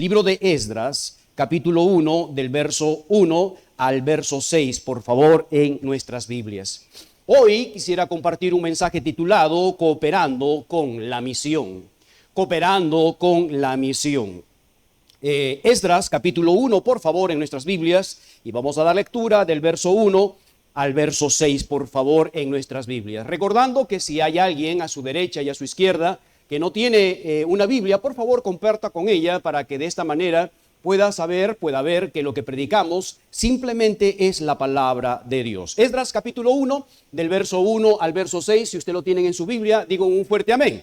Libro de Esdras, capítulo 1, del verso 1 al verso 6, por favor, en nuestras Biblias. Hoy quisiera compartir un mensaje titulado Cooperando con la misión. Cooperando con la misión. Esdras, capítulo 1, por favor, en nuestras Biblias, y vamos a dar lectura del verso 1 al verso 6, por favor, en nuestras Biblias. Recordando que si hay alguien a su derecha y a su izquierda que no tiene una Biblia, por favor comparta con ella para que de esta manera pueda ver que lo que predicamos simplemente es la palabra de Dios. Esdras capítulo 1, del verso 1 al verso 6, si usted lo tiene en su Biblia, digo un fuerte amén.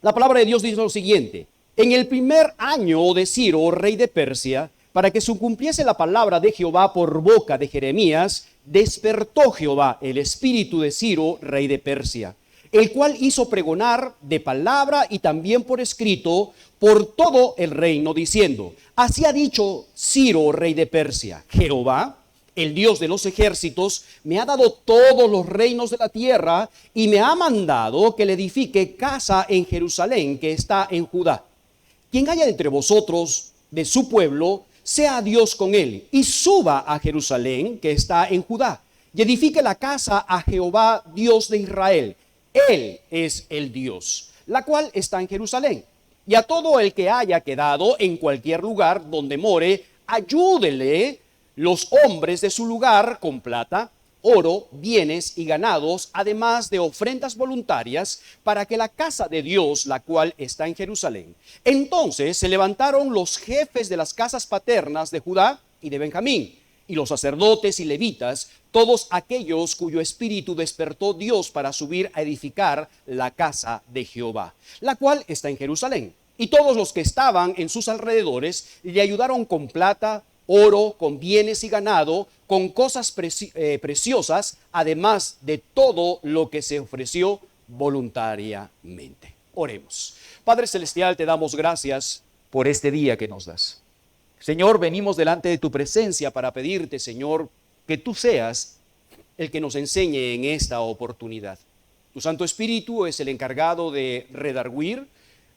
La palabra de Dios dice lo siguiente: en el primer año de Ciro, rey de Persia, para que se cumpliese la palabra de Jehová por boca de Jeremías, despertó Jehová el espíritu de Ciro, rey de Persia, el cual hizo pregonar de palabra y también por escrito por todo el reino, diciendo: así ha dicho Ciro, rey de Persia, Jehová, el Dios de los ejércitos, me ha dado todos los reinos de la tierra y me ha mandado que le edifique casa en Jerusalén, que está en Judá. Quien haya entre vosotros de su pueblo, sea Dios con él, y suba a Jerusalén, que está en Judá, y edifique la casa a Jehová, Dios de Israel. Él es el Dios, la cual está en Jerusalén. Y a todo el que haya quedado en cualquier lugar donde more, ayúdele los hombres de su lugar con plata, oro, bienes y ganados, además de ofrendas voluntarias, para que la casa de Dios, la cual está en Jerusalén. Entonces se levantaron los jefes de las casas paternas de Judá y de Benjamín, y los sacerdotes y levitas, todos aquellos cuyo espíritu despertó Dios para subir a edificar la casa de Jehová, la cual está en Jerusalén. Y todos los que estaban en sus alrededores le ayudaron con plata, oro, con bienes y ganado, con cosas preciosas, además de todo lo que se ofreció voluntariamente. Oremos. Padre Celestial, te damos gracias por este día que nos das. Señor, venimos delante de tu presencia para pedirte, Señor, que tú seas el que nos enseñe en esta oportunidad. Tu Santo Espíritu es el encargado de redarguir,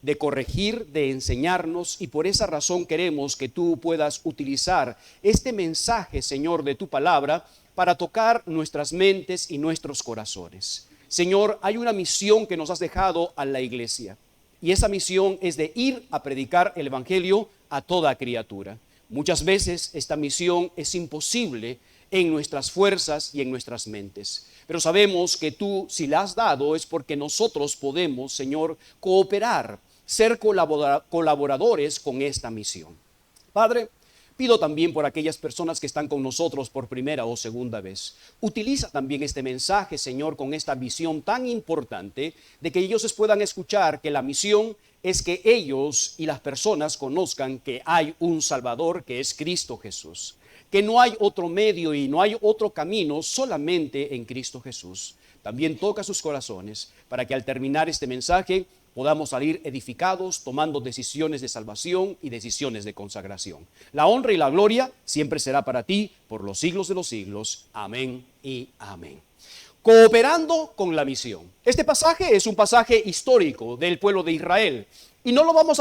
de corregir, de enseñarnos, y por esa razón queremos que tú puedas utilizar este mensaje, Señor, de tu palabra para tocar nuestras mentes y nuestros corazones. Señor, hay una misión que nos has dejado a la iglesia, y esa misión es de ir a predicar el evangelio a toda criatura. Muchas veces esta misión es imposible en nuestras fuerzas y en nuestras mentes, pero sabemos que tú, si la has dado, es porque nosotros podemos, Señor, cooperar, ser colaboradores con esta misión. Padre, pido también por aquellas personas que están con nosotros por primera o segunda vez. Utiliza también este mensaje, Señor, con esta visión tan importante de que ellos puedan escuchar que la misión es que ellos y las personas conozcan que hay un Salvador, que es Cristo Jesús, que no hay otro medio y no hay otro camino solamente en Cristo Jesús. También toca sus corazones para que al terminar este mensaje podamos salir edificados, tomando decisiones de salvación y decisiones de consagración. La honra y la gloria siempre será para ti por los siglos de los siglos. Amén y amén. Cooperando con la misión. Este pasaje es un pasaje histórico del pueblo de Israel y no lo vamos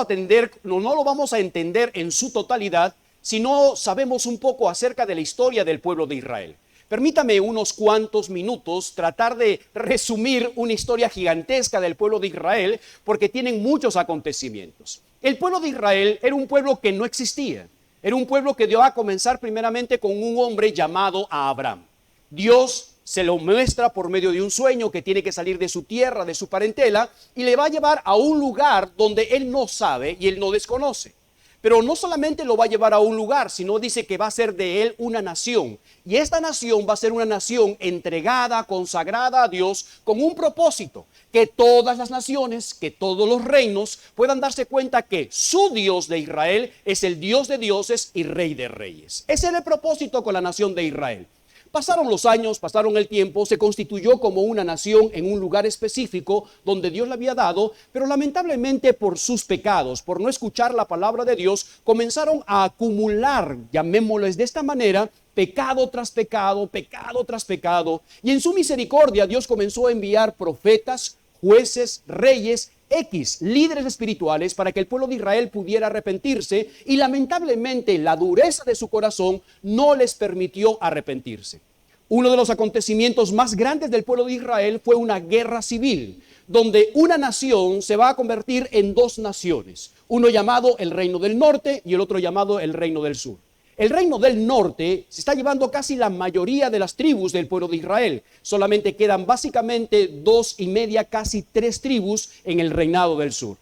a entender en su totalidad si no sabemos un poco acerca de la historia del pueblo de Israel. Permítame unos cuantos minutos tratar de resumir una historia gigantesca del pueblo de Israel, porque tienen muchos acontecimientos. El pueblo de Israel era un pueblo que no existía. Era un pueblo que dio a comenzar primeramente con un hombre llamado Abraham. Dios se lo muestra por medio de un sueño que tiene que salir de su tierra, de su parentela, y le va a llevar a un lugar donde él no sabe y él no desconoce. Pero no solamente lo va a llevar a un lugar, sino dice que va a ser de él una nación. Y esta nación va a ser una nación entregada, consagrada a Dios, con un propósito: que todas las naciones, que todos los reinos puedan darse cuenta que su Dios de Israel es el Dios de dioses y Rey de reyes. Ese era el propósito con la nación de Israel. Pasaron los años, pasaron el tiempo, se constituyó como una nación en un lugar específico donde Dios le había dado, pero lamentablemente por sus pecados, por no escuchar la palabra de Dios, comenzaron a acumular, llamémosles de esta manera, pecado tras pecado, pecado tras pecado, y en su misericordia Dios comenzó a enviar profetas, jueces, reyes, X líderes espirituales para que el pueblo de Israel pudiera arrepentirse, y lamentablemente la dureza de su corazón no les permitió arrepentirse. Uno de los acontecimientos más grandes del pueblo de Israel fue una guerra civil, donde una nación se va a convertir en dos naciones, uno llamado el Reino del Norte y el otro llamado el Reino del Sur. El Reino del Norte se está llevando casi la mayoría de las tribus del pueblo de Israel. Solamente quedan básicamente 2.5, casi 3 tribus en el Reinado del Sur.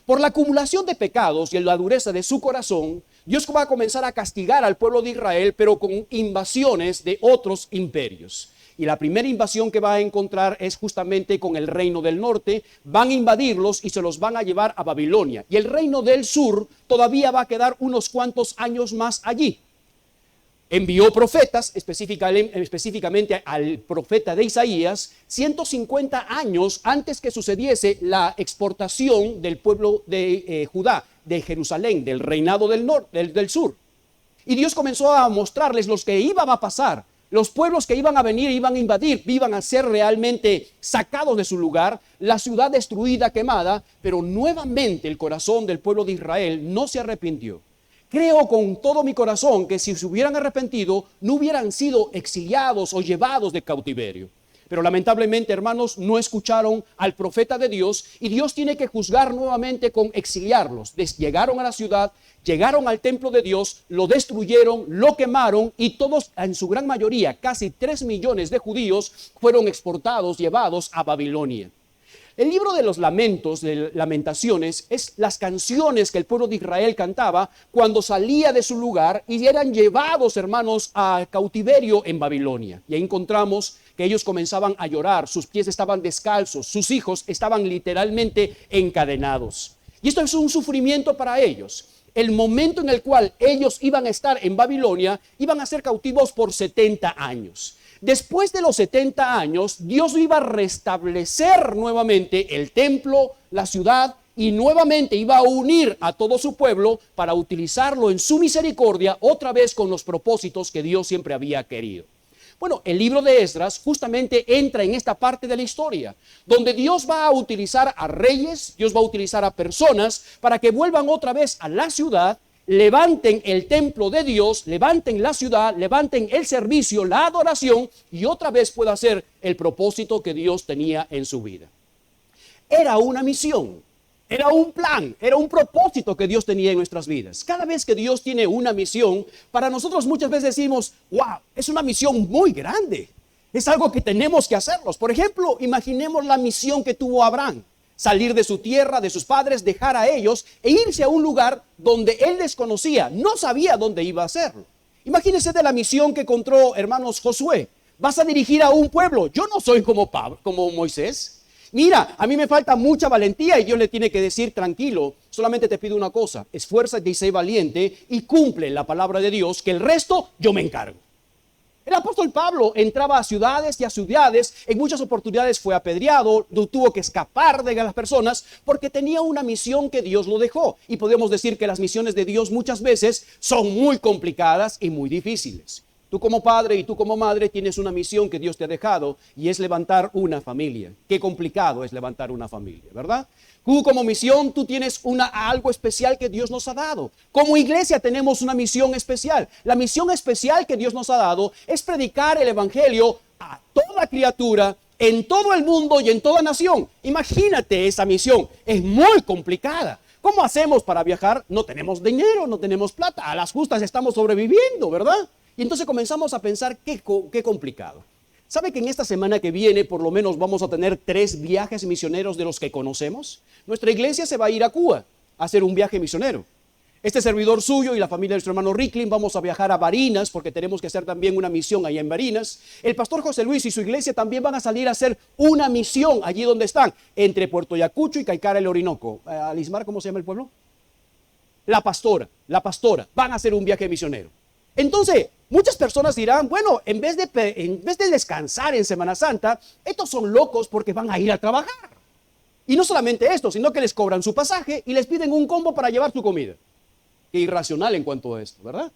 Por la acumulación de pecados y la dureza de su corazón, Dios va a comenzar a castigar al pueblo de Israel, pero con invasiones de otros imperios. Y la primera invasión que va a encontrar es justamente con el Reino del Norte. Van a invadirlos y se los van a llevar a Babilonia. Y el Reino del Sur todavía va a quedar unos cuantos años más allí. Envió profetas, específicamente al profeta de Isaías, 150 años antes que sucediese la exportación del pueblo de Judá, de Jerusalén, del reinado del sur. Y Dios comenzó a mostrarles lo que iba a pasar. Los pueblos que iban a venir, iban a invadir, iban a ser realmente sacados de su lugar, la ciudad destruida, quemada, pero nuevamente el corazón del pueblo de Israel no se arrepintió. Creo con todo mi corazón que si se hubieran arrepentido, no hubieran sido exiliados o llevados de cautiverio. Pero lamentablemente, hermanos, no escucharon al profeta de Dios, y Dios tiene que juzgar nuevamente con exiliarlos. Llegaron a la ciudad, llegaron al templo de Dios, lo destruyeron, lo quemaron, y todos, en su gran mayoría, casi 3 millones de judíos, fueron exportados, llevados a Babilonia. El libro de los lamentos, de lamentaciones, es las canciones que el pueblo de Israel cantaba cuando salía de su lugar y eran llevados, hermanos, a cautiverio en Babilonia. Y ahí encontramos que ellos comenzaban a llorar, sus pies estaban descalzos, sus hijos estaban literalmente encadenados. Y esto es un sufrimiento para ellos. El momento en el cual ellos iban a estar en Babilonia, iban a ser cautivos por 70 años. Después de los 70 años, Dios iba a restablecer nuevamente el templo, la ciudad, y nuevamente iba a unir a todo su pueblo para utilizarlo en su misericordia otra vez con los propósitos que Dios siempre había querido. Bueno, el libro de Esdras justamente entra en esta parte de la historia, donde Dios va a utilizar a reyes, Dios va a utilizar a personas para que vuelvan otra vez a la ciudad, levanten el templo de Dios, levanten la ciudad, levanten el servicio, la adoración, y otra vez pueda hacer el propósito que Dios tenía en su vida. Era una misión, era un plan, era un propósito que Dios tenía en nuestras vidas. Cada vez que Dios tiene una misión, para nosotros muchas veces decimos, wow, es una misión muy grande, es algo que tenemos que hacerlos. Por ejemplo, imaginemos la misión que tuvo Abraham. Salir de su tierra, de sus padres, dejar a ellos e irse a un lugar donde él desconocía, no sabía dónde iba a hacerlo. Imagínense de la misión que encontró, hermanos, Josué. Vas a dirigir a un pueblo. Yo no soy como Moisés. Mira, a mí me falta mucha valentía, y Dios le tiene que decir, tranquilo, solamente te pido una cosa, esfuérzate y sé valiente y cumple la palabra de Dios, que el resto yo me encargo. El apóstol Pablo entraba a ciudades y a ciudades, en muchas oportunidades fue apedreado, tuvo que escapar de las personas porque tenía una misión que Dios lo dejó. Y podemos decir que las misiones de Dios muchas veces son muy complicadas y muy difíciles. Tú como padre y tú como madre tienes una misión que Dios te ha dejado, y es levantar una familia. Qué complicado es levantar una familia, ¿verdad? Tú como misión, tú tienes algo especial que Dios nos ha dado. Como iglesia tenemos una misión especial. La misión especial que Dios nos ha dado es predicar el evangelio a toda criatura, en todo el mundo y en toda nación. Imagínate esa misión, es muy complicada. ¿Cómo hacemos para viajar? No tenemos dinero, no tenemos plata, a las justas estamos sobreviviendo, ¿verdad? Y entonces comenzamos a pensar qué complicado. ¿Sabe que en esta semana que viene por lo menos vamos a tener 3 viajes misioneros de los que conocemos? Nuestra iglesia se va a ir a Cuba a hacer un viaje misionero. Este servidor suyo y la familia de nuestro hermano Ricklin vamos a viajar a Barinas porque tenemos que hacer también una misión allá en Barinas. El pastor José Luis y su iglesia también van a salir a hacer una misión allí donde están, entre Puerto Ayacucho y Caicara el Orinoco. Alismar, ¿cómo se llama el pueblo? La Pastora, van a hacer un viaje misionero. Entonces, muchas personas dirán, bueno, en vez de descansar en Semana Santa, estos son locos porque van a ir a trabajar. Y no solamente esto, sino que les cobran su pasaje y les piden un combo para llevar su comida. Qué irracional en cuanto a esto, ¿verdad?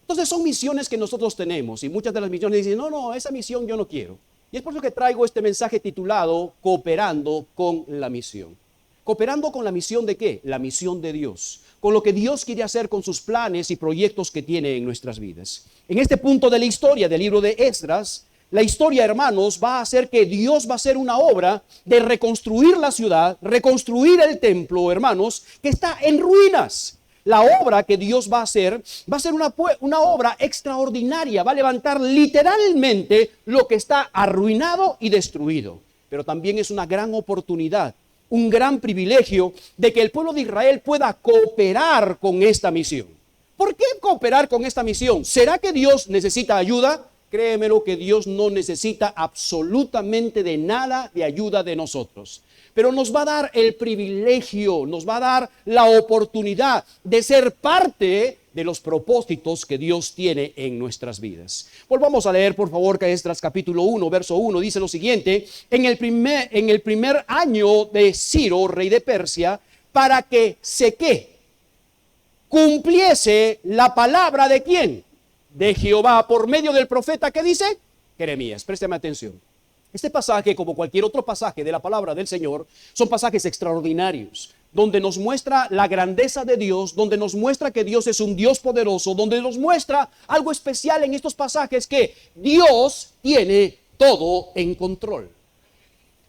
Entonces son misiones que nosotros tenemos, y muchas de las misiones dicen, no, esa misión yo no quiero. Y es por eso que traigo este mensaje titulado Cooperando con la misión. Cooperando con la misión ¿de qué? La misión de Dios. Con lo que Dios quiere hacer con sus planes y proyectos que tiene en nuestras vidas. En este punto de la historia del libro de Esdras, la historia, hermanos, va a hacer que Dios va a hacer una obra de reconstruir la ciudad, reconstruir el templo, hermanos, que está en ruinas. La obra que Dios va a ser una obra extraordinaria, va a levantar literalmente lo que está arruinado y destruido. Pero también es una gran oportunidad, un gran privilegio de que el pueblo de Israel pueda cooperar con esta misión. ¿Por qué cooperar con esta misión? ¿Será que Dios necesita ayuda? Créemelo que Dios no necesita absolutamente de nada de ayuda de nosotros. Pero nos va a dar el privilegio, nos va a dar la oportunidad de ser parte de los propósitos que Dios tiene en nuestras vidas. Volvamos a leer, por favor, Esdras capítulo 1, verso 1, dice lo siguiente: en el primer año de Ciro, rey de Persia, para que ¿qué? Cumpliese la palabra ¿de quién? De Jehová, por medio del profeta, ¿qué dice? Jeremías. Présteme atención. Este pasaje, como cualquier otro pasaje de la palabra del Señor, son pasajes extraordinarios, donde nos muestra la grandeza de Dios, donde nos muestra que Dios es un Dios poderoso, donde nos muestra algo especial en estos pasajes, que Dios tiene todo en control.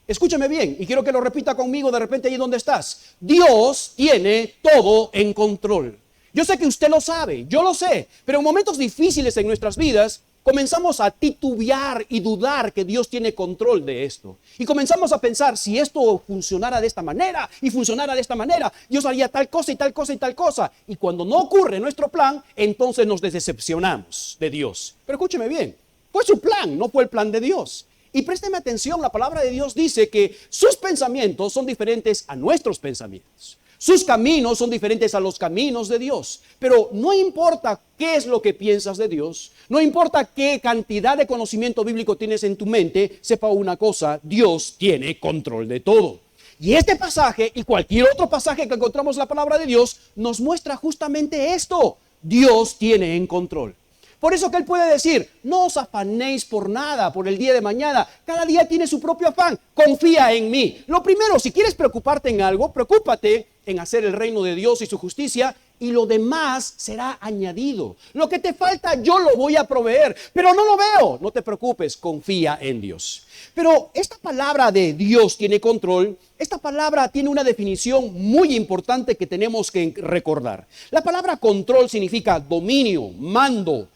Escúchame bien, y quiero que lo repita conmigo de repente ahí donde estás. Dios tiene todo en control. Yo sé que usted lo sabe, yo lo sé, pero en momentos difíciles en nuestras vidas, comenzamos a titubear y dudar que Dios tiene control de esto. Y comenzamos a pensar, si esto funcionara de esta manera y funcionara de esta manera, Dios haría tal cosa y tal cosa y tal cosa. Y cuando no ocurre nuestro plan, entonces nos decepcionamos de Dios. Pero escúcheme bien, fue su plan, no fue el plan de Dios. Y présteme atención, la palabra de Dios dice que sus pensamientos son diferentes a nuestros pensamientos. Sus caminos son diferentes a los caminos de Dios. Pero no importa qué es lo que piensas de Dios, no importa qué cantidad de conocimiento bíblico tienes en tu mente, sepa una cosa: Dios tiene control de todo. Y este pasaje y cualquier otro pasaje que encontramos en la palabra de Dios nos muestra justamente esto: Dios tiene en control. Por eso que Él puede decir: no os afanéis por nada, por el día de mañana. Cada día tiene su propio afán. Confía en mí. Lo primero, si quieres preocuparte en algo, preocúpate en hacer el reino de Dios y su justicia, y lo demás será añadido. Lo que te falta yo lo voy a proveer, pero no lo veo. No te preocupes, confía en Dios. Pero esta palabra de Dios tiene control, esta palabra tiene una definición muy importante que tenemos que recordar. La palabra control significa dominio, mando,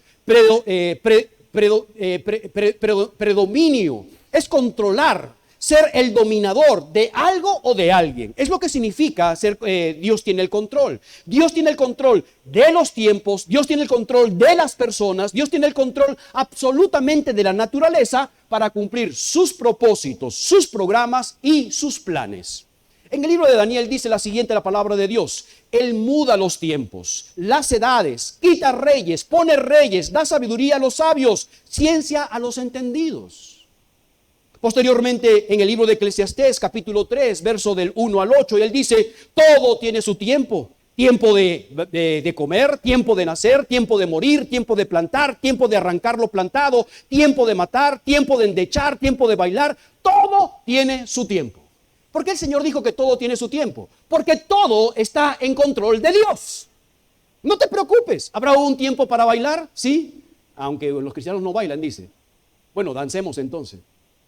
predominio. Es controlar, ser el dominador de algo o de alguien. Es lo que significa ser, Dios tiene el control. Dios tiene el control de los tiempos, Dios tiene el control de las personas, Dios tiene el control absolutamente de la naturaleza para cumplir sus propósitos, sus programas y sus planes. En el libro de Daniel dice la siguiente la palabra de Dios: Él muda los tiempos, las edades, quita reyes, pone reyes, da sabiduría a los sabios, ciencia a los entendidos. Posteriormente, en el libro de Eclesiastés, capítulo 3, verso del 1 al 8, él dice: todo tiene su tiempo. Tiempo de comer, tiempo de nacer, tiempo de morir, tiempo de plantar, tiempo de arrancar lo plantado, tiempo de matar, tiempo de endechar, tiempo de bailar. Todo tiene su tiempo. ¿Por qué el Señor dijo que todo tiene su tiempo? Porque todo está en control de Dios. No te preocupes. ¿Habrá un tiempo para bailar? Sí. Aunque los cristianos no bailan, dice. Bueno, dancemos entonces.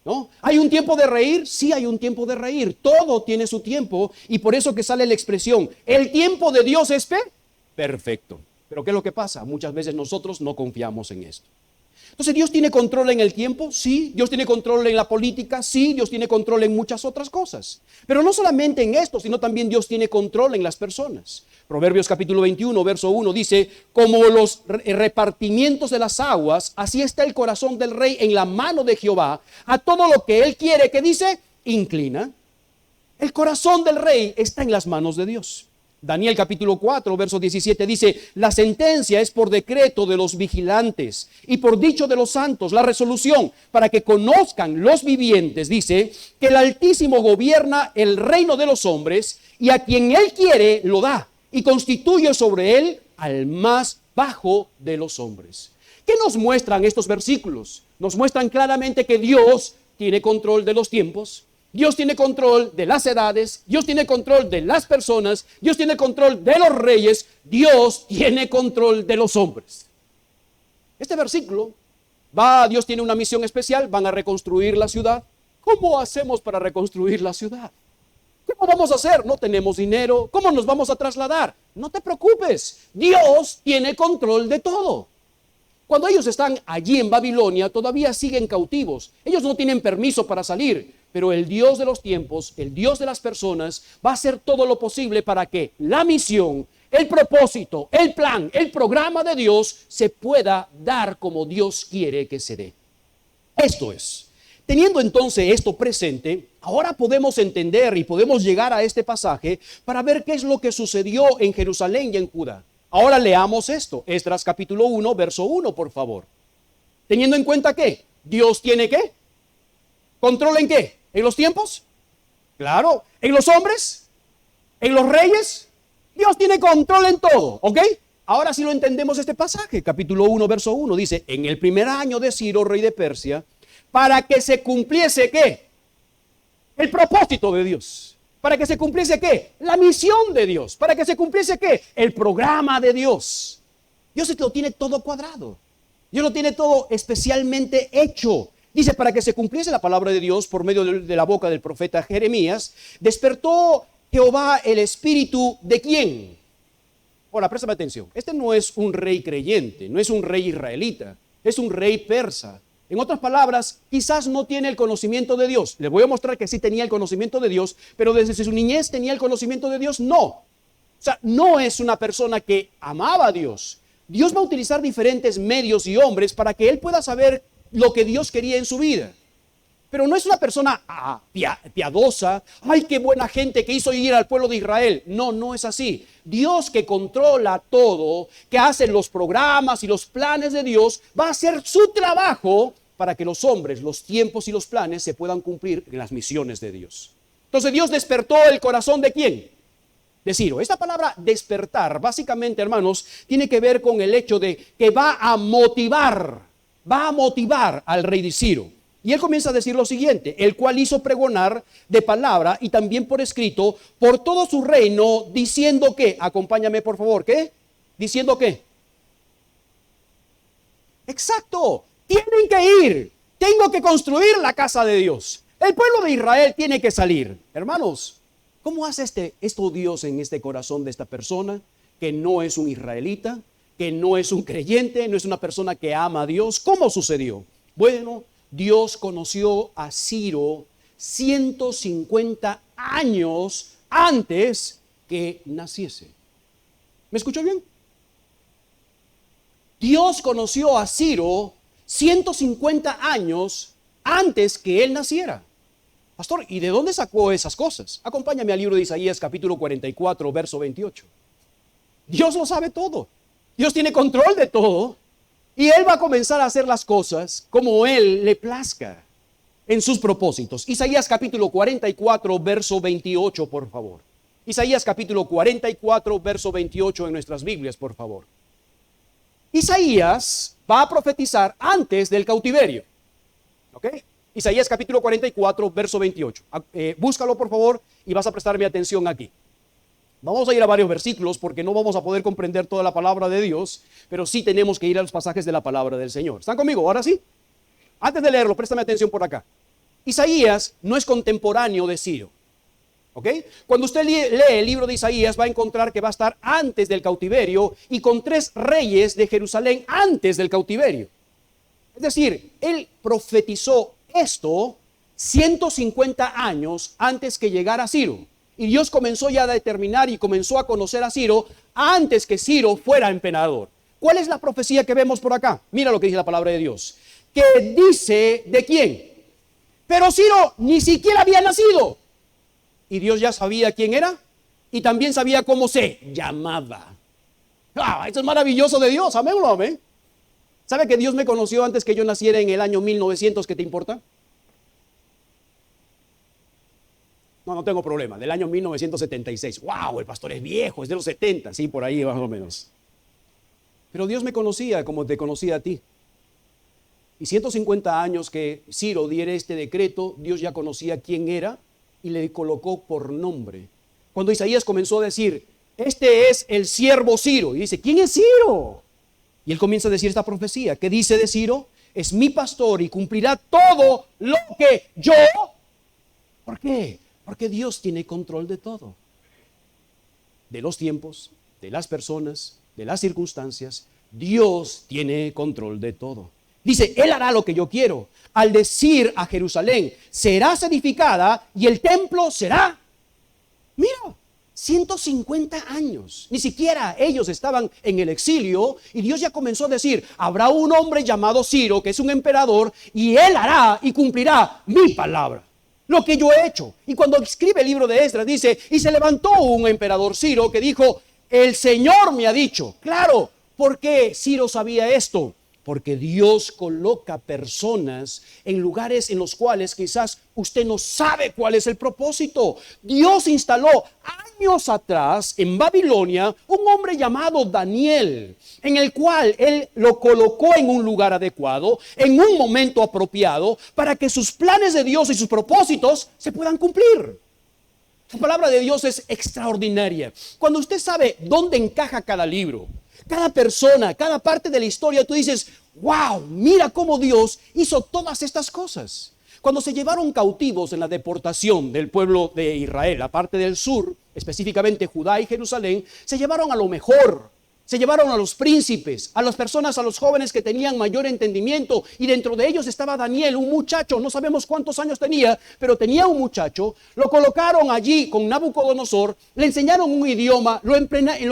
¿No? ¿Hay un tiempo de reír? Sí, hay un tiempo de reír. Todo tiene su tiempo, y por eso que sale la expresión: el tiempo de Dios es perfecto. Pero ¿qué es lo que pasa? Muchas veces nosotros no confiamos en esto. Entonces, ¿Dios tiene control en el tiempo? Sí. ¿Dios tiene control en la política? Sí. ¿Dios tiene control en muchas otras cosas? Pero no solamente en esto, sino también Dios tiene control en las personas. Proverbios capítulo 21, verso 1 dice: como los repartimientos de las aguas, así está el corazón del rey en la mano de Jehová. A todo lo que él quiere, ¿qué dice? Inclina. El corazón del rey está en las manos de Dios. Daniel capítulo 4, verso 17 dice: la sentencia es por decreto de los vigilantes y por dicho de los santos, la resolución para que conozcan los vivientes, dice, que el Altísimo gobierna el reino de los hombres, y a quien él quiere lo da, y constituye sobre él al más bajo de los hombres. ¿Qué nos muestran estos versículos? Nos muestran claramente que Dios tiene control de los tiempos, Dios tiene control de las edades, Dios tiene control de las personas, Dios tiene control de los reyes, Dios tiene control de los hombres. Este versículo Dios tiene una misión especial, van a reconstruir la ciudad. ¿Cómo hacemos para reconstruir la ciudad? ¿Cómo vamos a hacer? No tenemos dinero. ¿Cómo nos vamos a trasladar? No te preocupes, Dios tiene control de todo. Cuando ellos están allí en Babilonia, todavía siguen cautivos. Ellos no tienen permiso para salir, pero el Dios de los tiempos, el Dios de las personas, va a hacer todo lo posible para que la misión, el propósito, el plan, el programa de Dios se pueda dar como Dios quiere que se dé. Esto es. Teniendo entonces esto presente, ahora podemos entender y podemos llegar a este pasaje para ver qué es lo que sucedió en Jerusalén y en Judá. Ahora leamos esto, Esdras capítulo 1, verso 1, por favor. Teniendo en cuenta que Dios tiene ¿qué? ¿Control en qué? ¿En los tiempos? Claro. ¿En los hombres? ¿En los reyes? Dios tiene control en todo, ¿ok? Ahora sí lo entendemos este pasaje, capítulo 1, verso 1, dice, en el primer año de Ciro, rey de Persia, para que se cumpliese ¿qué? El propósito de Dios. ¿Para que se cumpliese qué? La misión de Dios. ¿Para que se cumpliese qué? El programa de Dios. Dios lo tiene todo cuadrado. Dios lo tiene todo especialmente hecho. Dice, para que se cumpliese la palabra de Dios por medio de la boca del profeta Jeremías, despertó Jehová el espíritu ¿de quién? Ahora, préstame atención. Este no es un rey creyente, no es un rey israelita, es un rey persa. En otras palabras, quizás no tiene el conocimiento de Dios. Les voy a mostrar que sí tenía el conocimiento de Dios, pero desde su niñez tenía el conocimiento de Dios. No. O sea, no es una persona que amaba a Dios. Dios va a utilizar diferentes medios y hombres para que él pueda saber lo que Dios quería en su vida. Pero no es una persona piadosa. ¡Ay, qué buena gente que hizo ir al pueblo de Israel! No, no es así. Dios, que controla todo, que hace los programas y los planes de Dios, va a hacer su trabajo para que los hombres, los tiempos y los planes se puedan cumplir en las misiones de Dios. Entonces Dios despertó el corazón ¿de quién? De Ciro. Esta palabra despertar, básicamente, hermanos, tiene que ver con el hecho de que va a motivar al rey de Ciro. Y él comienza a decir lo siguiente, el cual hizo pregonar de palabra y también por escrito por todo su reino, diciendo que, acompáñame por favor, ¿qué? ¿Diciendo qué? Exacto, tienen que ir, tengo que construir la casa de Dios. El pueblo de Israel tiene que salir. Hermanos, ¿cómo hace esto Dios en este corazón de esta persona que no es un israelita, que no es un creyente, no es una persona que ama a Dios? ¿Cómo sucedió? Bueno, Dios conoció a Ciro 150 años antes que naciese. ¿Me escuchó bien? Dios conoció a Ciro 150 años antes que él naciera. Pastor, ¿y de dónde sacó esas cosas? Acompáñame al libro de Isaías capítulo 44, verso 28. Dios lo sabe todo. Dios tiene control de todo. Y él va a comenzar a hacer las cosas como él le plazca en sus propósitos. Isaías capítulo 44, verso 28, por favor. Isaías capítulo 44, verso 28 en nuestras Biblias, por favor. Isaías va a profetizar antes del cautiverio. ¿Ok? Isaías capítulo 44, verso 28. Búscalo, por favor, y vas a prestarme atención aquí. Vamos a ir a varios versículos porque no vamos a poder comprender toda la palabra de Dios, pero sí tenemos que ir a los pasajes de la palabra del Señor. ¿Están conmigo? Ahora sí. Antes de leerlo, préstame atención por acá. Isaías no es contemporáneo de Ciro. ¿Ok? Cuando usted lee el libro de Isaías va a encontrar que va a estar antes del cautiverio y con 3 reyes de Jerusalén antes del cautiverio. Es decir, él profetizó esto 150 años antes que llegara Ciro. Y Dios comenzó ya a determinar y comenzó a conocer a Ciro antes que Ciro fuera emperador. ¿Cuál es la profecía que vemos por acá? Mira lo que dice la palabra de Dios. Que dice ¿de quién? Pero Ciro ni siquiera había nacido. Y Dios ya sabía quién era y también sabía cómo se llamaba. Esto es maravilloso de Dios, amén o no amén. ¿Sabe que Dios me conoció antes que yo naciera en el año 1900? ¿Qué te importa? No tengo problema, del año 1976. ¡Wow! El pastor es viejo, es de los 70, sí, por ahí más o menos. Pero Dios me conocía como te conocía a ti. Y 150 años que Ciro diera este decreto, Dios ya conocía quién era y le colocó por nombre. Cuando Isaías comenzó a decir, este es el siervo Ciro, y dice, ¿quién es Ciro? Y él comienza a decir esta profecía, ¿qué dice de Ciro? Es mi pastor y cumplirá todo lo que yo. ¿Por qué? Porque Dios tiene control de todo. De los tiempos, de las personas, de las circunstancias. Dios tiene control de todo. Dice, Él hará lo que yo quiero. Al decir a Jerusalén, serás edificada y el templo será. Mira, 150 años. Ni siquiera ellos estaban en el exilio y Dios ya comenzó a decir, habrá un hombre llamado Ciro, que es un emperador, y él hará y cumplirá mi palabra. Lo que yo he hecho. Y cuando escribe el libro de Esdras dice, y se levantó un emperador Ciro que dijo, el Señor me ha dicho. Claro, ¿por qué Ciro sabía esto? Porque Dios coloca personas en lugares en los cuales quizás usted no sabe cuál es el propósito. Dios instaló años atrás en Babilonia un hombre llamado Daniel, en el cual Él lo colocó en un lugar adecuado, en un momento apropiado, para que sus planes de Dios y sus propósitos se puedan cumplir. La palabra de Dios es extraordinaria. Cuando usted sabe dónde encaja cada libro, cada persona, cada parte de la historia, tú dices, wow, mira cómo Dios hizo todas estas cosas. Cuando se llevaron cautivos en la deportación del pueblo de Israel, la parte del sur, específicamente Judá y Jerusalén, se llevaron a lo mejor. Se llevaron a los príncipes, a las personas, a los jóvenes que tenían mayor entendimiento, y dentro de ellos estaba Daniel, un muchacho, no sabemos cuántos años tenía, pero tenía un muchacho. Lo colocaron allí con Nabucodonosor, le enseñaron un idioma, lo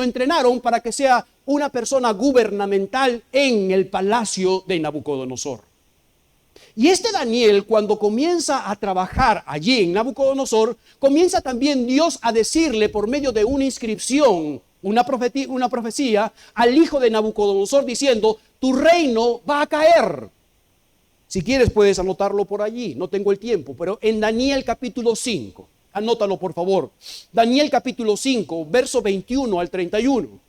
entrenaron para que sea una persona gubernamental en el palacio de Nabucodonosor. Y este Daniel, cuando comienza a trabajar allí en Nabucodonosor, comienza también Dios a decirle por medio de una inscripción, una profecía al hijo de Nabucodonosor diciendo, tu reino va a caer. Si quieres puedes anotarlo por allí, no tengo el tiempo, pero en Daniel capítulo 5, anótalo por favor. Daniel capítulo 5, verso 21 al 31.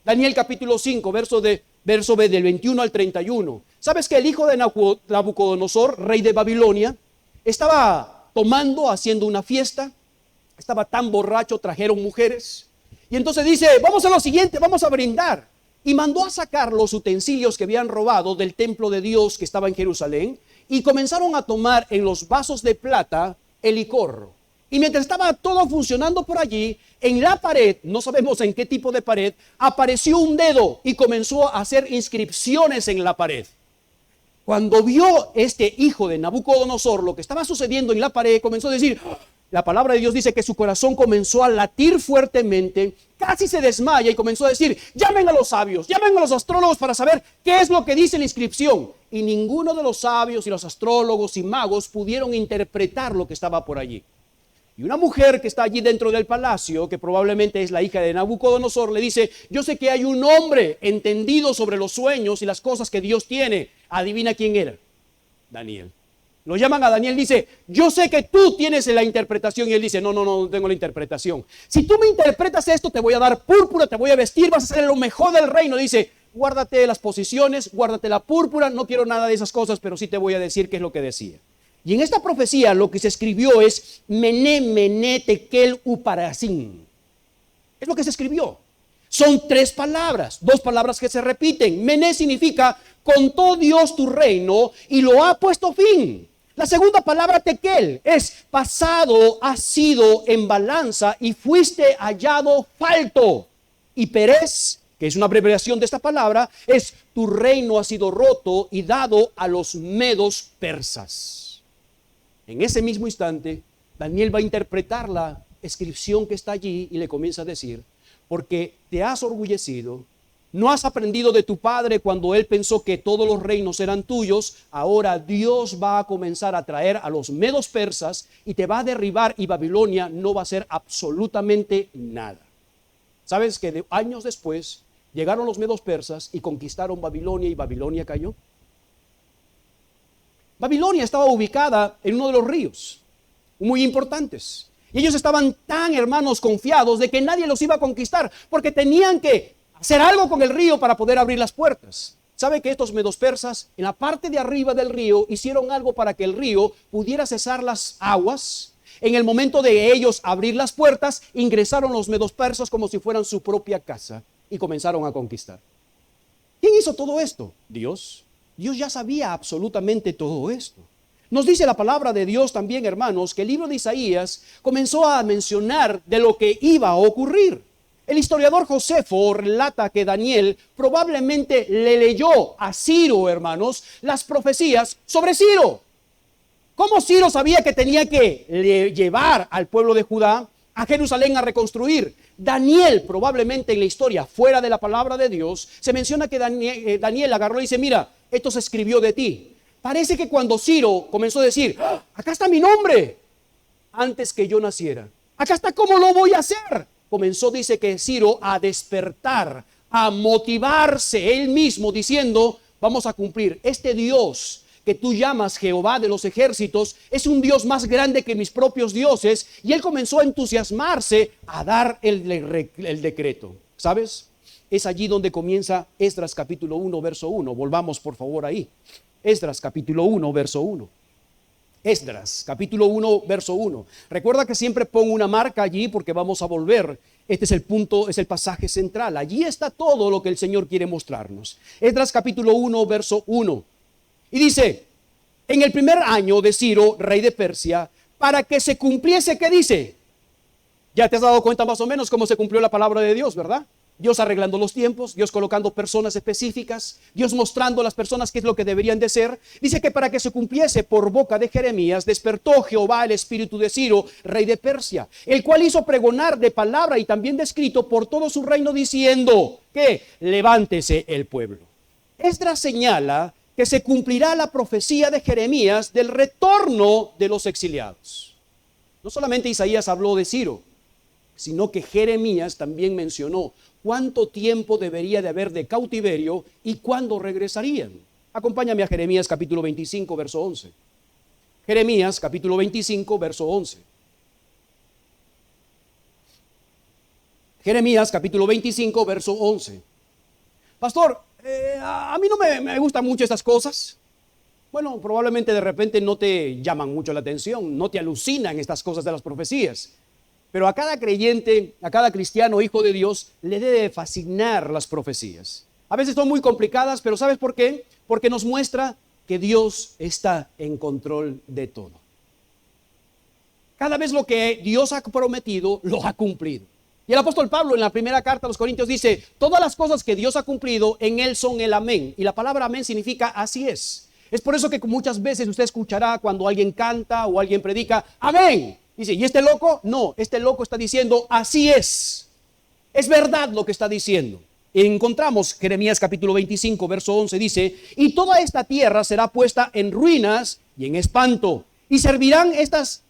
Daniel capítulo 5, verso del 21 al 31. ¿Sabes que el hijo de Nabucodonosor, rey de Babilonia, estaba tomando, haciendo una fiesta? Estaba tan borracho, trajeron mujeres. Y entonces dice, vamos a lo siguiente, vamos a brindar. Y mandó a sacar los utensilios que habían robado del templo de Dios que estaba en Jerusalén. Y comenzaron a tomar en los vasos de plata el licor. Y mientras estaba todo funcionando por allí, en la pared, no sabemos en qué tipo de pared, apareció un dedo y comenzó a hacer inscripciones en la pared. Cuando vio este hijo de Nabucodonosor lo que estaba sucediendo en la pared, comenzó a decir, la palabra de Dios dice que su corazón comenzó a latir fuertemente, casi se desmaya y comenzó a decir, llamen a los sabios, llamen a los astrólogos para saber qué es lo que dice la inscripción. Y ninguno de los sabios y los astrólogos y magos pudieron interpretar lo que estaba por allí. Y una mujer que está allí dentro del palacio, que probablemente es la hija de Nabucodonosor, le dice, yo sé que hay un hombre entendido sobre los sueños y las cosas que Dios tiene. Adivina quién era. Daniel. Lo llaman a Daniel, dice, yo sé que tú tienes la interpretación. Y él dice, no tengo la interpretación. Si tú me interpretas esto, te voy a dar púrpura, te voy a vestir, vas a ser lo mejor del reino. Dice, guárdate las posiciones, guárdate la púrpura, no quiero nada de esas cosas, pero sí te voy a decir qué es lo que decía. Y en esta profecía lo que se escribió es Mené, Mené, Tekel, Upharsin. Es lo que se escribió. Son tres palabras, dos palabras que se repiten. Mené significa contó Dios tu reino y lo ha puesto fin. La segunda palabra Tekel es pasado, has sido en balanza y fuiste hallado falto. Y Perez, que es una abreviación de esta palabra, es tu reino ha sido roto y dado a los medos persas. En ese mismo instante, Daniel va a interpretar la inscripción que está allí y le comienza a decir, porque te has orgullecido, no has aprendido de tu padre cuando él pensó que todos los reinos eran tuyos, ahora Dios va a comenzar a traer a los medos persas y te va a derribar y Babilonia no va a hacer absolutamente nada. ¿Sabes que años después llegaron los medos persas y conquistaron Babilonia y Babilonia cayó? Babilonia estaba ubicada en uno de los ríos muy importantes. Y ellos estaban tan, hermanos, confiados de que nadie los iba a conquistar, porque tenían que hacer algo con el río para poder abrir las puertas. ¿Sabe que estos medos persas en la parte de arriba del río hicieron algo para que el río pudiera cesar las aguas? En el momento de ellos abrir las puertas, ingresaron los medos persas como si fueran su propia casa y comenzaron a conquistar. ¿Quién hizo todo esto? Dios. Dios ya sabía absolutamente todo esto. Nos dice la palabra de Dios también, hermanos, que el libro de Isaías comenzó a mencionar de lo que iba a ocurrir. El historiador Josefo relata que Daniel probablemente le leyó a Ciro, hermanos, las profecías sobre Ciro. ¿Cómo Ciro sabía que tenía que llevar al pueblo de Judá a Jerusalén a reconstruir? Daniel, probablemente en la historia, fuera de la palabra de Dios, se menciona que Daniel agarró y dice, mira, esto se escribió de ti. Parece que cuando Ciro comenzó a decir, ¡ah! Acá está mi nombre, antes que yo naciera. Acá está cómo lo voy a hacer. Comenzó, dice que Ciro, a despertar, a motivarse él mismo, diciendo, vamos a cumplir. Este Dios que tú llamas Jehová de los ejércitos es un Dios más grande que mis propios dioses. Y él comenzó a entusiasmarse a dar el decreto. ¿Sabes? Es allí donde comienza Esdras capítulo 1, verso 1. Volvamos por favor ahí. Esdras capítulo 1, verso 1. Esdras capítulo 1, verso 1. Recuerda que siempre pongo una marca allí porque vamos a volver. Este es el punto, es el pasaje central. Allí está todo lo que el Señor quiere mostrarnos. Esdras capítulo 1, verso 1. Y dice, en el primer año de Ciro, rey de Persia, para que se cumpliese, ¿qué dice? Ya te has dado cuenta más o menos cómo se cumplió la palabra de Dios, ¿verdad? Dios arreglando los tiempos, Dios colocando personas específicas, Dios mostrando a las personas qué es lo que deberían de ser. Dice que para que se cumpliese por boca de Jeremías, despertó Jehová el espíritu de Ciro, rey de Persia, el cual hizo pregonar de palabra y también de escrito por todo su reino, diciendo que levántese el pueblo. Esdras señala que se cumplirá la profecía de Jeremías del retorno de los exiliados. No solamente Isaías habló de Ciro, sino que Jeremías también mencionó cuánto tiempo debería de haber de cautiverio y cuándo regresarían. Acompáñame a Jeremías capítulo 25, verso 11. Jeremías capítulo 25, verso 11. Jeremías capítulo 25, verso 11. Pastor, a mí no me gustan mucho estas cosas. Bueno, probablemente de repente no te llaman mucho la atención, no te alucinan estas cosas de las profecías. Pero a cada creyente, a cada cristiano, hijo de Dios, le debe fascinar las profecías. A veces son muy complicadas, pero ¿sabes por qué? Porque nos muestra que Dios está en control de todo. Cada vez lo que Dios ha prometido, lo ha cumplido. Y el apóstol Pablo en la primera carta a los Corintios dice, todas las cosas que Dios ha cumplido, en Él son el amén. Y la palabra amén significa así es. Es por eso que muchas veces usted escuchará cuando alguien canta o alguien predica, amén. Dice, ¿y este loco? No, este loco está diciendo, así es. Es verdad lo que está diciendo. Encontramos Jeremías capítulo 25, verso 11, dice, y toda esta tierra será puesta en ruinas y en espanto, y servirán estas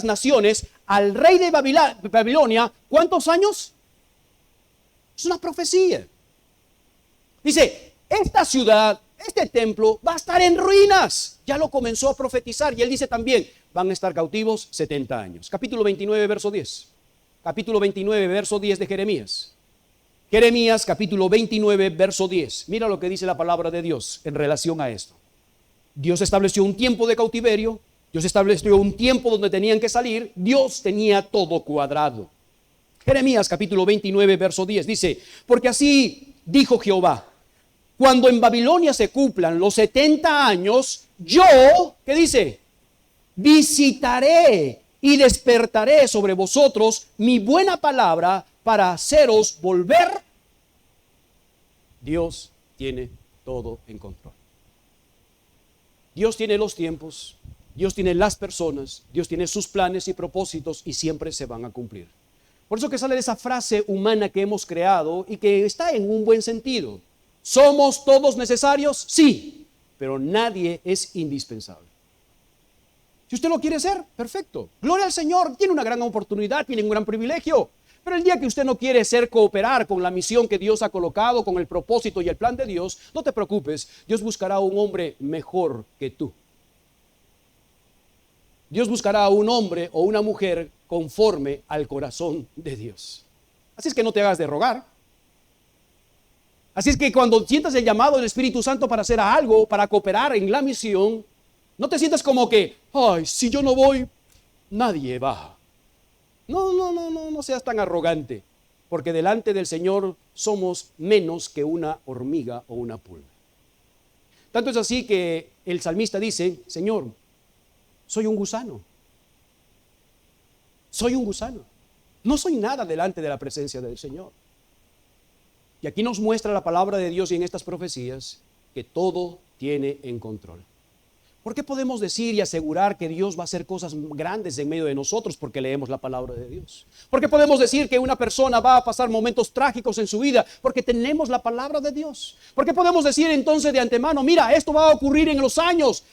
naciones al rey de Babilonia, ¿cuántos años? Es una profecía. Dice, esta ciudad, este templo va a estar en ruinas. Ya lo comenzó a profetizar y él dice también, van a estar cautivos 70 años. Capítulo 29, verso 10. Capítulo 29, verso 10 de Jeremías. Jeremías, capítulo 29, verso 10. Mira lo que dice la palabra de Dios en relación a esto. Dios estableció un tiempo de cautiverio. Dios estableció un tiempo donde tenían que salir. Dios tenía todo cuadrado. Jeremías, capítulo 29, verso 10 dice, porque así dijo Jehová, cuando en Babilonia se cumplan los 70 años, yo, ¿qué dice? Visitaré y despertaré sobre vosotros mi buena palabra para haceros volver. Dios tiene todo en control. Dios tiene los tiempos, Dios tiene las personas, Dios tiene sus planes y propósitos y siempre se van a cumplir. Por eso que sale esa frase humana que hemos creado y que está en un buen sentido. ¿Somos todos necesarios? Sí, pero nadie es indispensable. Si usted lo quiere ser, perfecto. Gloria al Señor, tiene una gran oportunidad, tiene un gran privilegio. Pero el día que usted no quiere cooperar con la misión que Dios ha colocado, con el propósito y el plan de Dios, no te preocupes, Dios buscará un hombre mejor que tú. Dios buscará a un hombre o una mujer conforme al corazón de Dios. Así es que no te hagas de rogar. Así es que cuando sientas el llamado del Espíritu Santo para hacer algo, para cooperar en la misión, no te sientas como que, ay, si yo no voy, nadie va. No seas tan arrogante, porque delante del Señor somos menos que una hormiga o una pulga. Tanto es así que el salmista dice, Señor, soy un gusano. Soy un gusano. No soy nada delante de la presencia del Señor. Y aquí nos muestra la palabra de Dios y en estas profecías que todo tiene en control. ¿Por qué podemos decir y asegurar que Dios va a hacer cosas grandes en medio de nosotros? Porque leemos la palabra de Dios. ¿Por qué podemos decir que una persona va a pasar momentos trágicos en su vida? Porque tenemos la palabra de Dios. ¿Por qué podemos decir entonces de antemano, mira, esto va a ocurrir en los años,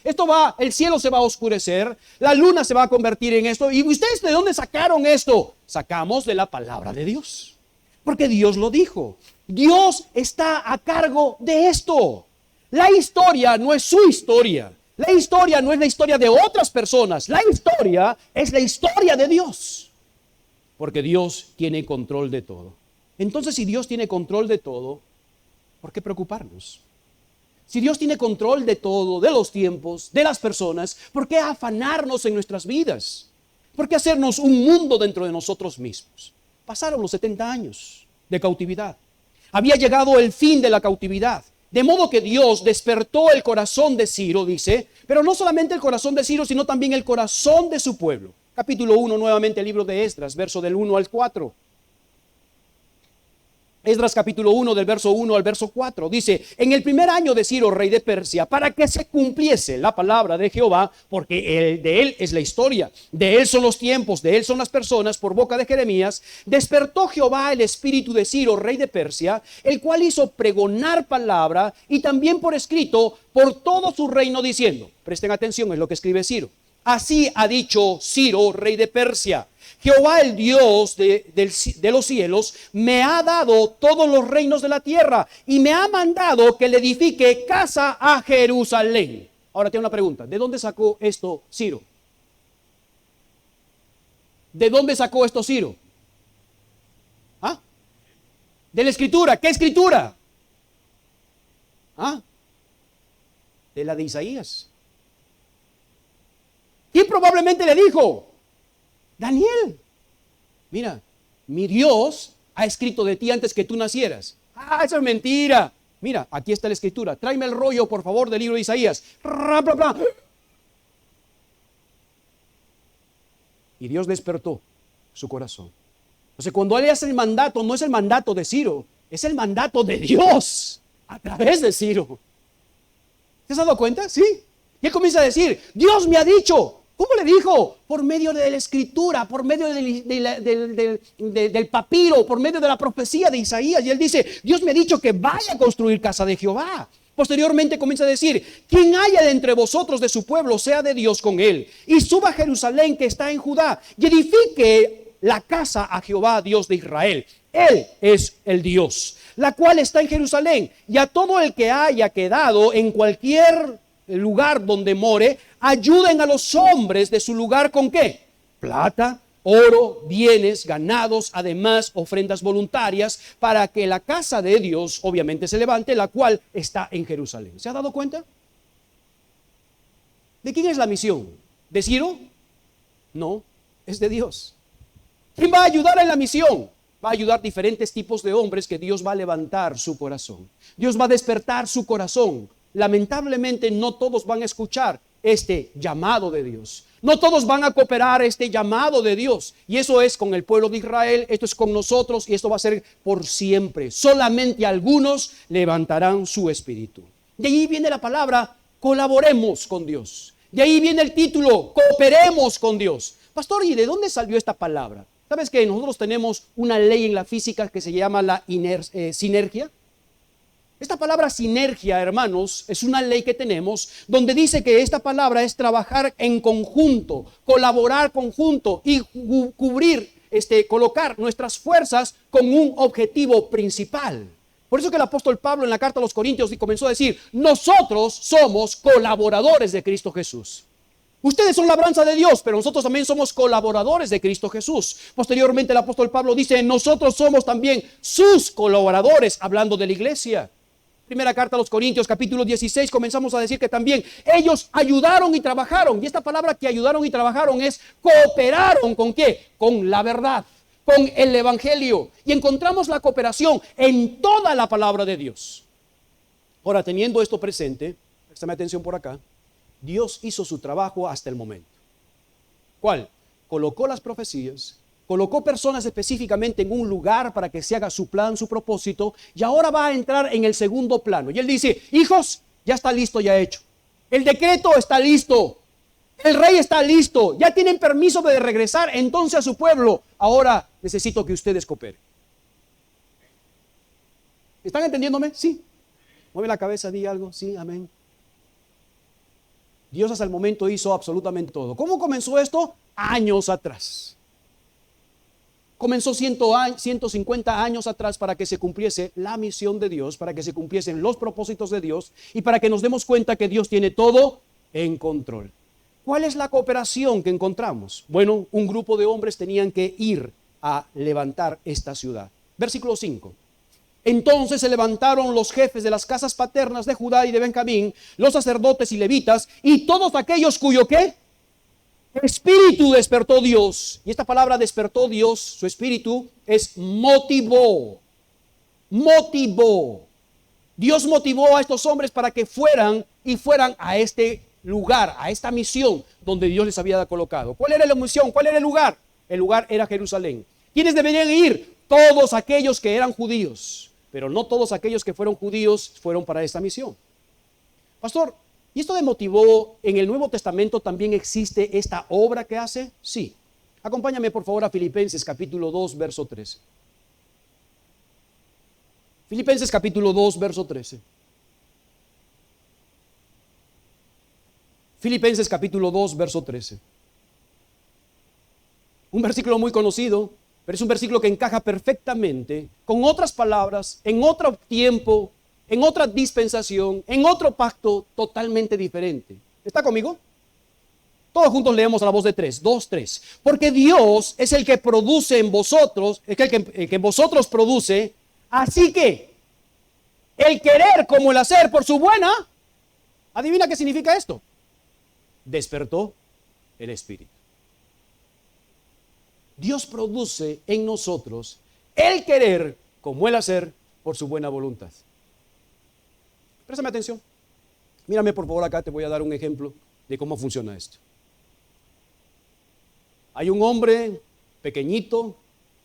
el cielo se va a oscurecer, la luna se va a convertir en esto? ¿Y ustedes de dónde sacaron esto? Sacamos de la palabra de Dios. Porque Dios lo dijo. Dios está a cargo de esto. La historia no es su historia. La historia no es la historia de otras personas. La historia es la historia de Dios. Porque Dios tiene control de todo. Entonces, si Dios tiene control de todo, ¿por qué preocuparnos? Si Dios tiene control de todo, de los tiempos, de las personas, ¿por qué afanarnos en nuestras vidas? ¿Por qué hacernos un mundo dentro de nosotros mismos? Pasaron los 70 años de cautividad. Había llegado el fin de la cautividad. De modo que Dios despertó el corazón de Ciro, dice, pero no solamente el corazón de Ciro, sino también el corazón de su pueblo. Capítulo 1, nuevamente el libro de Esdras, verso del 1 al 4. Esdras capítulo 1 del verso 1 al verso 4 dice, en el primer año de Ciro, rey de Persia, para que se cumpliese la palabra de Jehová, porque de él es la historia, de él son los tiempos, de él son las personas, por boca de Jeremías, despertó Jehová el espíritu de Ciro, rey de Persia, el cual hizo pregonar palabra y también por escrito por todo su reino diciendo, presten atención, es lo que escribe Ciro, así ha dicho Ciro, rey de Persia, Jehová el Dios de los cielos me ha dado todos los reinos de la tierra y me ha mandado que le edifique casa a Jerusalén. Ahora tengo una pregunta, ¿de dónde sacó esto Ciro? ¿De dónde sacó esto Ciro? ¿Ah? De la escritura. ¿Qué escritura? ¿Ah? De la de Isaías. ¿Quién probablemente le dijo? Daniel, mira, mi Dios ha escrito de ti antes que tú nacieras. Ah, eso es mentira. Mira, aquí está la escritura. Tráeme el rollo, por favor, del libro de Isaías. Y Dios despertó su corazón. Entonces, cuando él hace el mandato, no es el mandato de Ciro, es el mandato de Dios a través de Ciro. ¿Te has dado cuenta? Sí. Y él comienza a decir, Dios me ha dicho. ¿Cómo le dijo? Por medio de la escritura, por medio del papiro, por medio de la profecía de Isaías. Y él dice, Dios me ha dicho que vaya a construir casa de Jehová. Posteriormente comienza a decir, quien haya de entre vosotros de su pueblo, sea de Dios con él. Y suba a Jerusalén que está en Judá y edifique la casa a Jehová, Dios de Israel. Él es el Dios, la cual está en Jerusalén. Y a todo el que haya quedado en cualquier lugar donde more, ayuden a los hombres de su lugar con ¿qué? Plata, oro, bienes, ganados, además ofrendas voluntarias, para que la casa de Dios obviamente se levante, la cual está en Jerusalén. ¿Se ha dado cuenta? ¿De quién es la misión? ¿De Ciro? No, es de Dios. ¿Quién va a ayudar en la misión? Va a ayudar diferentes tipos de hombres que Dios va a levantar su corazón. Dios va a despertar su corazón. Lamentablemente no todos van a escuchar este llamado de Dios. No todos van a cooperar este llamado de Dios. Y eso es con el pueblo de Israel, esto es con nosotros y esto va a ser por siempre. Solamente algunos levantarán su espíritu. De ahí viene la palabra, colaboremos con Dios. De ahí viene el título, cooperemos con Dios. Pastor, ¿y de dónde salió esta palabra? ¿Sabes que nosotros tenemos una ley en la física que se llama la sinergia? Esta palabra sinergia, hermanos, es una ley que tenemos donde dice que esta palabra es trabajar en conjunto, colaborar conjunto y colocar nuestras fuerzas con un objetivo principal. Por eso que el apóstol Pablo en la carta a los Corintios comenzó a decir, nosotros somos colaboradores de Cristo Jesús. Ustedes son labranza de Dios, pero nosotros también somos colaboradores de Cristo Jesús. Posteriormente el apóstol Pablo dice, nosotros somos también sus colaboradores, hablando de la iglesia. Primera carta a los Corintios, capítulo 16, comenzamos a decir que también ellos ayudaron y trabajaron. Y esta palabra que ayudaron y trabajaron es cooperaron. ¿Con qué? Con la verdad, con el evangelio. Y encontramos la cooperación en toda la palabra de Dios. Ahora, teniendo esto presente, préstame atención por acá, Dios hizo su trabajo hasta el momento. ¿Cuál? Colocó las profecías, colocó personas específicamente en un lugar para que se haga su plan, su propósito, y ahora va a entrar en el segundo plano. Y él dice, hijos, ya está listo, ya hecho. El decreto está listo. El rey está listo. Ya tienen permiso de regresar entonces a su pueblo. Ahora necesito que ustedes cooperen. ¿Están entendiéndome? Sí. Mueve la cabeza, di algo. Sí, amén. Dios hasta el momento hizo absolutamente todo. ¿Cómo comenzó esto? Años atrás. Comenzó 150 años atrás para que se cumpliese la misión de Dios, para que se cumpliesen los propósitos de Dios y para que nos demos cuenta que Dios tiene todo en control. ¿Cuál es la cooperación que encontramos? Bueno, un grupo de hombres tenían que ir a levantar esta ciudad. Versículo 5. Entonces se levantaron los jefes de las casas paternas de Judá y de Benjamín, los sacerdotes y levitas, y todos aquellos cuyo ¿qué? Espíritu despertó Dios. Y esta palabra despertó Dios, su espíritu, es motivó. Motivó. Dios motivó a estos hombres para que fueran a este lugar, a esta misión donde Dios les había colocado. ¿Cuál era la misión? ¿Cuál era el lugar? El lugar era Jerusalén. ¿Quiénes deberían ir? Todos aquellos que eran judíos. Pero no todos aquellos que fueron judíos fueron para esta misión. Pastor, ¿y esto de motivó en el Nuevo Testamento también existe esta obra que hace? Sí. Acompáñame por favor a Filipenses capítulo 2, verso 13. Filipenses capítulo 2, verso 13. Filipenses capítulo 2, verso 13. Un versículo muy conocido, pero es un versículo que encaja perfectamente con otras palabras, en otro tiempo, en otra dispensación, en otro pacto totalmente diferente. ¿Está conmigo? Todos juntos leemos a la voz de 3, 2, 3. Porque Dios es el que produce en vosotros, el que en vosotros produce, así que el querer como el hacer por su buena, adivina qué significa esto. Despertó el Espíritu. Dios produce en nosotros el querer como el hacer por su buena voluntad. Préstame atención. Mírame por favor acá, te voy a dar un ejemplo de cómo funciona esto. Hay un hombre pequeñito,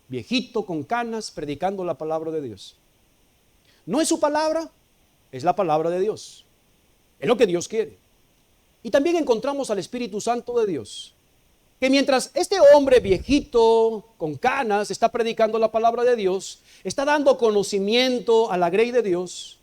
viejito, con canas, predicando la palabra de Dios. No es su palabra, es la palabra de Dios. Es lo que Dios quiere. Y también encontramos al Espíritu Santo de Dios, que mientras este hombre viejito, con canas, está predicando la palabra de Dios, está dando conocimiento a la grey de Dios,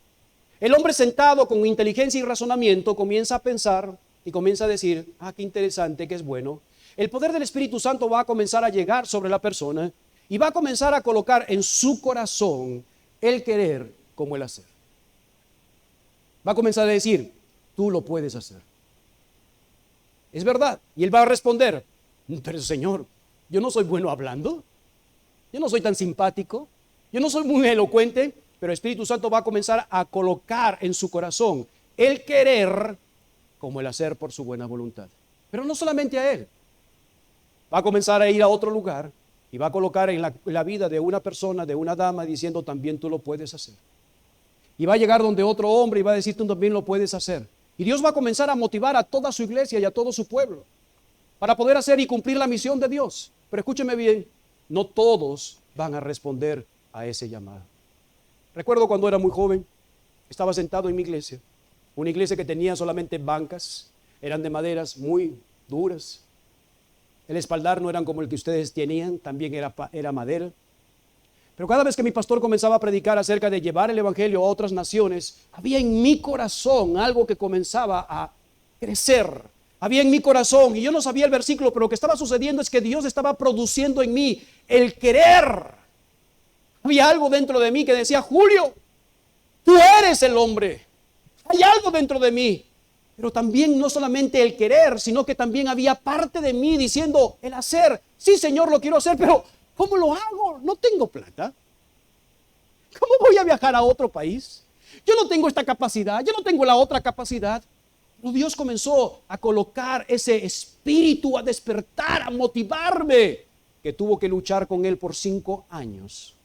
el hombre sentado con inteligencia y razonamiento comienza a pensar y comienza a decir, qué interesante, que es bueno. El poder del Espíritu Santo va a comenzar a llegar sobre la persona y va a comenzar a colocar en su corazón el querer como el hacer. Va a comenzar a decir, tú lo puedes hacer. Es verdad. Y él va a responder, pero Señor, yo no soy bueno hablando, yo no soy tan simpático, yo no soy muy elocuente, pero el Espíritu Santo va a comenzar a colocar en su corazón el querer como el hacer por su buena voluntad. Pero no solamente a él. Va a comenzar a ir a otro lugar y va a colocar en la vida de una persona, de una dama, diciendo también tú lo puedes hacer. Y va a llegar donde otro hombre y va a decir tú también lo puedes hacer. Y Dios va a comenzar a motivar a toda su iglesia y a todo su pueblo para poder hacer y cumplir la misión de Dios. Pero escúcheme bien, no todos van a responder a ese llamado. Recuerdo cuando era muy joven, estaba sentado en mi iglesia, una iglesia que tenía solamente bancas, eran de maderas muy duras. El espaldar no eran como el que ustedes tenían, también era madera. Pero cada vez que mi pastor comenzaba a predicar acerca de llevar el evangelio a otras naciones, había en mi corazón algo que comenzaba a crecer. Había en mi corazón, y yo no sabía el versículo, pero lo que estaba sucediendo es que Dios estaba produciendo en mí el querer. Había algo dentro de mí que decía, Julio, tú eres el hombre. Hay algo dentro de mí. Pero también no solamente el querer, sino que también había parte de mí diciendo, el hacer. Sí, Señor, lo quiero hacer, pero ¿cómo lo hago? No tengo plata. ¿Cómo voy a viajar a otro país? Yo no tengo esta capacidad, yo no tengo la otra capacidad. Pero Dios comenzó a colocar ese espíritu, a despertar, a motivarme, que tuvo que luchar con él por 5 años.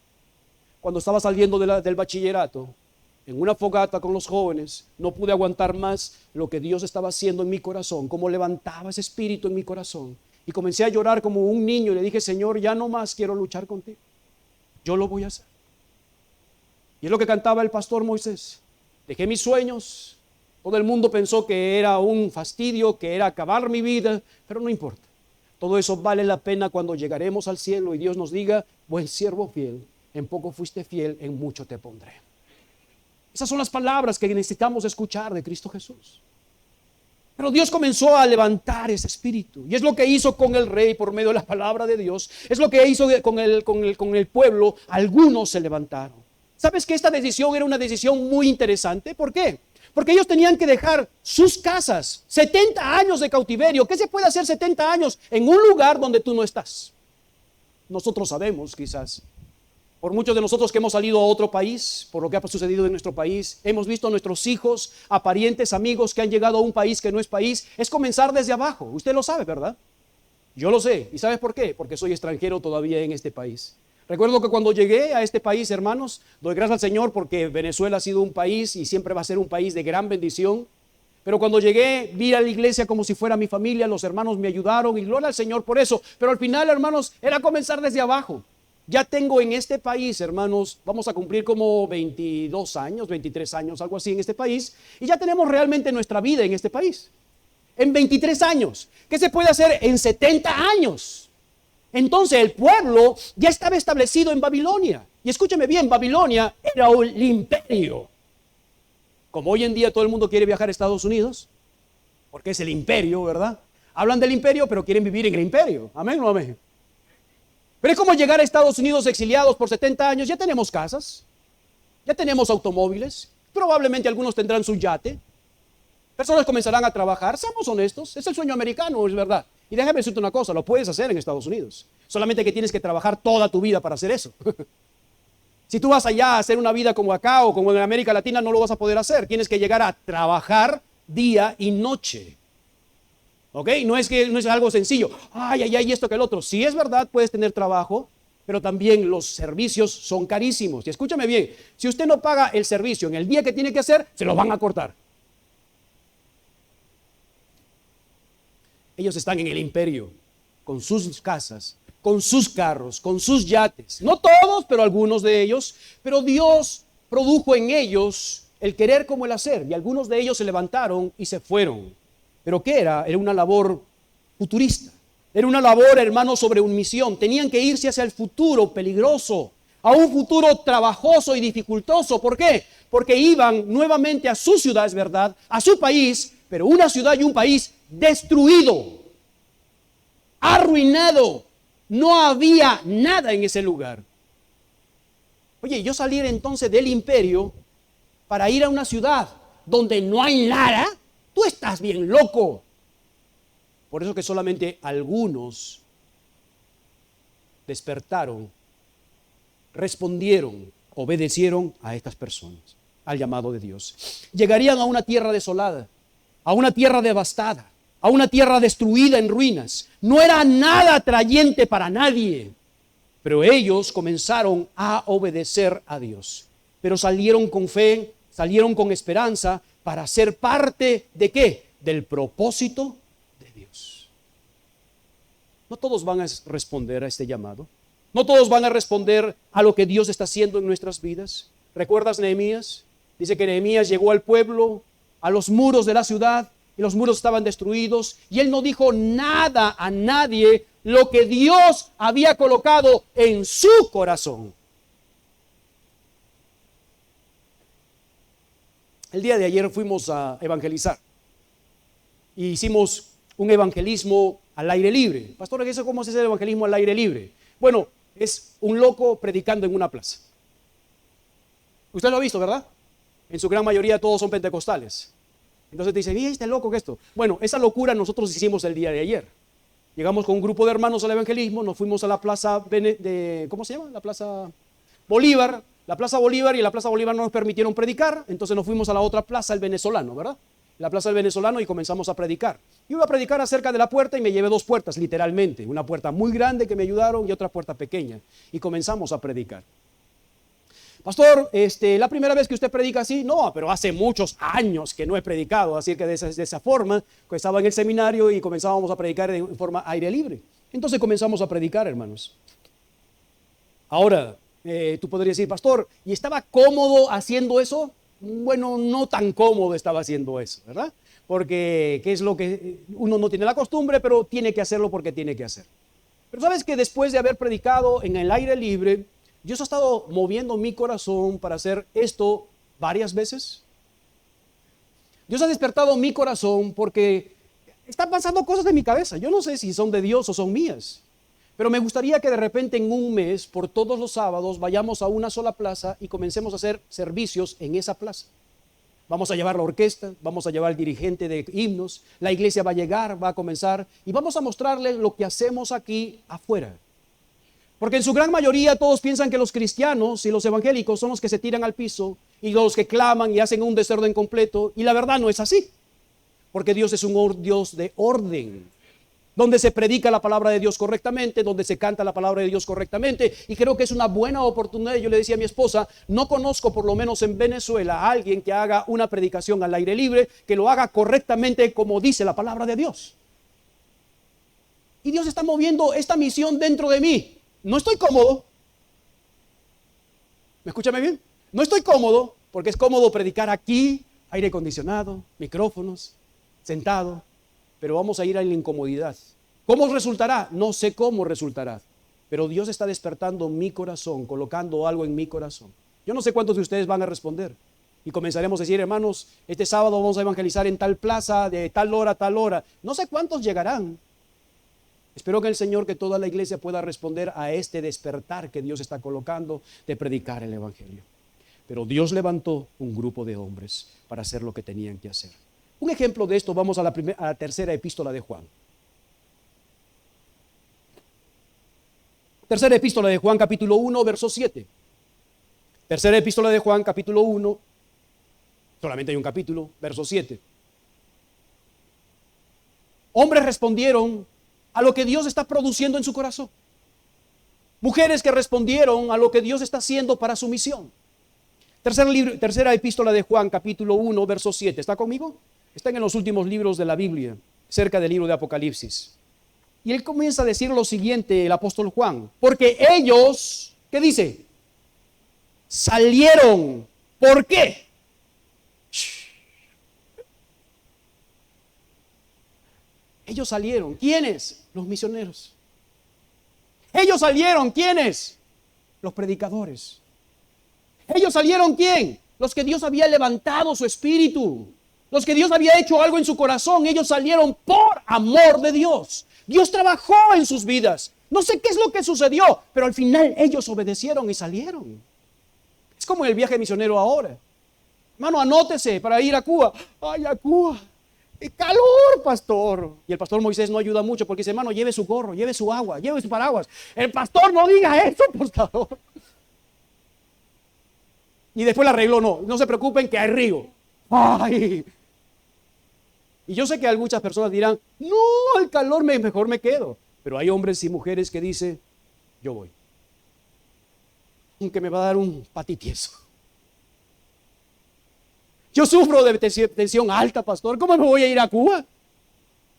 Cuando estaba saliendo del bachillerato, en una fogata con los jóvenes, no pude aguantar más lo que Dios estaba haciendo en mi corazón, cómo levantaba ese espíritu en mi corazón. Y comencé a llorar como un niño y le dije, Señor, ya no más quiero luchar contigo. Yo lo voy a hacer. Y es lo que cantaba el pastor Moisés. Dejé mis sueños. Todo el mundo pensó que era un fastidio, que era acabar mi vida, pero no importa. Todo eso vale la pena cuando llegaremos al cielo y Dios nos diga, buen siervo fiel, en poco fuiste fiel, en mucho te pondré. Esas son las palabras que necesitamos escuchar de Cristo Jesús. Pero Dios comenzó a levantar ese espíritu. Y es lo que hizo con el rey por medio de la palabra de Dios. Es lo que hizo con el pueblo. Algunos se levantaron. ¿Sabes que esta decisión era una decisión muy interesante? ¿Por qué? Porque ellos tenían que dejar sus casas. 70 años de cautiverio. ¿Qué se puede hacer 70 años en un lugar donde tú no estás? Nosotros sabemos quizás. Por muchos de nosotros que hemos salido a otro país, por lo que ha sucedido en nuestro país, hemos visto a nuestros hijos, a parientes, amigos que han llegado a un país que no es país, es comenzar desde abajo. Usted lo sabe, ¿verdad? Yo lo sé. ¿Y sabes por qué? Porque soy extranjero todavía en este país. Recuerdo que cuando llegué a este país, hermanos, doy gracias al Señor porque Venezuela ha sido un país y siempre va a ser un país de gran bendición. Pero cuando llegué, vi a la iglesia como si fuera mi familia, los hermanos me ayudaron y gloria al Señor por eso. Pero al final, hermanos, era comenzar desde abajo. Ya tengo en este país, hermanos, vamos a cumplir como 22 años, 23 años, algo así en este país. Y ya tenemos realmente nuestra vida en este país. En 23 años. ¿Qué se puede hacer en 70 años? Entonces el pueblo ya estaba establecido en Babilonia. Y escúcheme bien, Babilonia era el imperio. Como hoy en día todo el mundo quiere viajar a Estados Unidos, porque es el imperio, ¿verdad? Hablan del imperio, pero quieren vivir en el imperio. ¿Amén o no amén? Pero es como llegar a Estados Unidos exiliados por 70 años. Ya tenemos casas, ya tenemos automóviles, probablemente algunos tendrán su yate. Personas comenzarán a trabajar, seamos honestos, es el sueño americano, es verdad. Y déjame decirte una cosa, lo puedes hacer en Estados Unidos. Solamente que tienes que trabajar toda tu vida para hacer eso. Si tú vas allá a hacer una vida como acá o como en América Latina, no lo vas a poder hacer. Tienes que llegar a trabajar día y noche. ¿Ok? No es algo sencillo. Ay, esto que el otro. Si es verdad, puedes tener trabajo, pero también los servicios son carísimos. Y escúchame bien, si usted no paga el servicio en el día que tiene que hacer, se lo van a cortar. Ellos están en el imperio, con sus casas, con sus carros, con sus yates. No todos, pero algunos de ellos. Pero Dios produjo en ellos el querer como el hacer. Y algunos de ellos se levantaron y se fueron. ¿Pero qué era? Era una labor futurista. Era una labor, hermano, sobre una misión. Tenían que irse hacia el futuro peligroso, a un futuro trabajoso y dificultoso. ¿Por qué? Porque iban nuevamente a su ciudad, es verdad, a su país, pero una ciudad y un país destruido, arruinado. No había nada en ese lugar. Oye, yo salir entonces del imperio para ir a una ciudad donde no hay nada. Tú estás bien loco. Por eso que solamente algunos despertaron, respondieron, obedecieron a estas personas, al llamado de Dios. Llegarían a una tierra desolada, a una tierra devastada, a una tierra destruida en ruinas. No era nada atrayente para nadie, pero ellos comenzaron a obedecer a Dios. Pero salieron con fe, salieron con esperanza, para ser parte ¿de qué? Del propósito de Dios. No todos van a responder a este llamado. No todos van a responder a lo que Dios está haciendo en nuestras vidas. ¿Recuerdas Nehemías? Dice que Nehemías llegó al pueblo, a los muros de la ciudad, y los muros estaban destruidos, y él no dijo nada a nadie lo que Dios había colocado en su corazón. El día de ayer fuimos a evangelizar y hicimos un evangelismo al aire libre. Pastor, ¿cómo se hace el evangelismo al aire libre? Bueno, es un loco predicando en una plaza. Usted lo ha visto, ¿verdad? En su gran mayoría todos son pentecostales. Entonces te dicen, ¿y este loco que esto? Bueno, esa locura nosotros hicimos el día de ayer. Llegamos con un grupo de hermanos al evangelismo, nos fuimos a la plaza ¿cómo se llama? La plaza Bolívar. La Plaza Bolívar, y la Plaza Bolívar no nos permitieron predicar, entonces nos fuimos a la otra plaza, el Venezolano, ¿verdad? La Plaza del Venezolano, y comenzamos a predicar. Yo iba a predicar acerca de la puerta y me llevé 2 puertas, literalmente. Una puerta muy grande que me ayudaron y otra puerta pequeña. Y comenzamos a predicar. Pastor, la primera vez que usted predica así, no, pero hace muchos años que no he predicado, así que de esa forma, que estaba en el seminario y comenzábamos a predicar en forma aire libre. Entonces comenzamos a predicar, hermanos. Ahora, tú podrías decir, pastor, ¿y estaba cómodo haciendo eso? Bueno, no tan cómodo estaba haciendo eso, ¿verdad? Porque ¿qué es lo que uno no tiene la costumbre, pero tiene que hacerlo porque tiene que hacer? Pero sabes que después de haber predicado en el aire libre, Dios ha estado moviendo mi corazón para hacer esto varias veces. Dios ha despertado mi corazón porque están pasando cosas en mi cabeza. Yo no sé si son de Dios o son mías. Pero me gustaría que de repente en un mes, por todos los sábados, vayamos a una sola plaza y comencemos a hacer servicios en esa plaza. Vamos a llevar la orquesta, vamos a llevar el dirigente de himnos, la iglesia va a llegar, va a comenzar y vamos a mostrarles lo que hacemos aquí afuera. Porque en su gran mayoría todos piensan que los cristianos y los evangélicos son los que se tiran al piso y los que claman y hacen un desorden completo, y la verdad no es así. Porque Dios es un Dios de orden, donde se predica la palabra de Dios correctamente, donde se canta la palabra de Dios correctamente, y creo que es una buena oportunidad. Yo le decía a mi esposa, no conozco por lo menos en Venezuela a alguien que haga una predicación al aire libre, que lo haga correctamente como dice la palabra de Dios. Y Dios está moviendo esta misión dentro de mí. No estoy cómodo. ¿Me escúchame bien? No estoy cómodo, porque es cómodo predicar aquí, aire acondicionado, micrófonos, sentado. Pero vamos a ir a la incomodidad. ¿Cómo resultará? No sé cómo resultará. Pero Dios está despertando mi corazón, colocando algo en mi corazón. Yo no sé cuántos de ustedes van a responder. Y comenzaremos a decir, hermanos, este sábado vamos a evangelizar en tal plaza, de tal hora a tal hora. No sé cuántos llegarán. Espero que el Señor, que toda la iglesia pueda responder a este despertar que Dios está colocando de predicar el evangelio. Pero Dios levantó un grupo de hombres para hacer lo que tenían que hacer. Un ejemplo de esto, vamos a la tercera epístola de Juan. Tercera epístola de Juan, capítulo 1, verso 7. Tercera epístola de Juan, capítulo 1, solamente hay un capítulo, verso 7. Hombres respondieron a lo que Dios está produciendo en su corazón. Mujeres que respondieron a lo que Dios está haciendo para su misión. Tercera epístola de Juan, capítulo 1, verso 7. ¿Está conmigo? Están en los últimos libros de la Biblia, cerca del libro de Apocalipsis. Y él comienza a decir lo siguiente, el apóstol Juan. Porque ellos, ¿qué dice? Salieron. ¿Por qué? Ellos salieron. ¿Quiénes? Los misioneros. Ellos salieron. ¿Quiénes? Los predicadores. Ellos salieron. ¿Quién? Los que Dios había levantado su espíritu. Los que Dios había hecho algo en su corazón. Ellos salieron por amor de Dios. Dios trabajó en sus vidas. No sé qué es lo que sucedió, pero al final ellos obedecieron y salieron. Es como el viaje misionero ahora. Hermano, anótese para ir a Cuba. Ay, a Cuba. ¡Qué calor, pastor! Y el pastor Moisés no ayuda mucho porque dice, hermano, lleve su gorro, lleve su agua, lleve su paraguas. El pastor no diga eso, por favor. Y después la arregló, no se preocupen que hay río. ¡Ay! Y yo sé que muchas personas dirán, no, el calor mejor me quedo. Pero hay hombres y mujeres que dicen, yo voy. Aunque me va a dar un patitieso. Yo sufro de tensión alta, pastor. ¿Cómo me voy a ir a Cuba?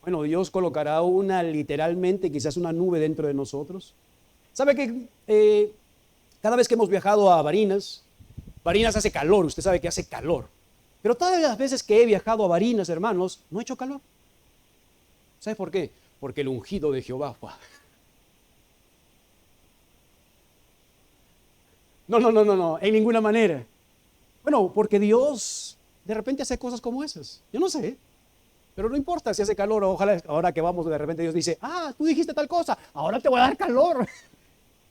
Bueno, Dios colocará literalmente, quizás una nube dentro de nosotros. ¿Sabe que cada vez que hemos viajado a Barinas hace calor, usted sabe que hace calor. Pero todas las veces que he viajado a Barinas, hermanos, no he hecho calor. ¿Sabe por qué? Porque el ungido de Jehová. No, en ninguna manera. Bueno, porque Dios de repente hace cosas como esas. Yo no sé, pero no importa si hace calor. Ojalá ahora que vamos, de repente Dios dice, tú dijiste tal cosa, ahora te voy a dar calor.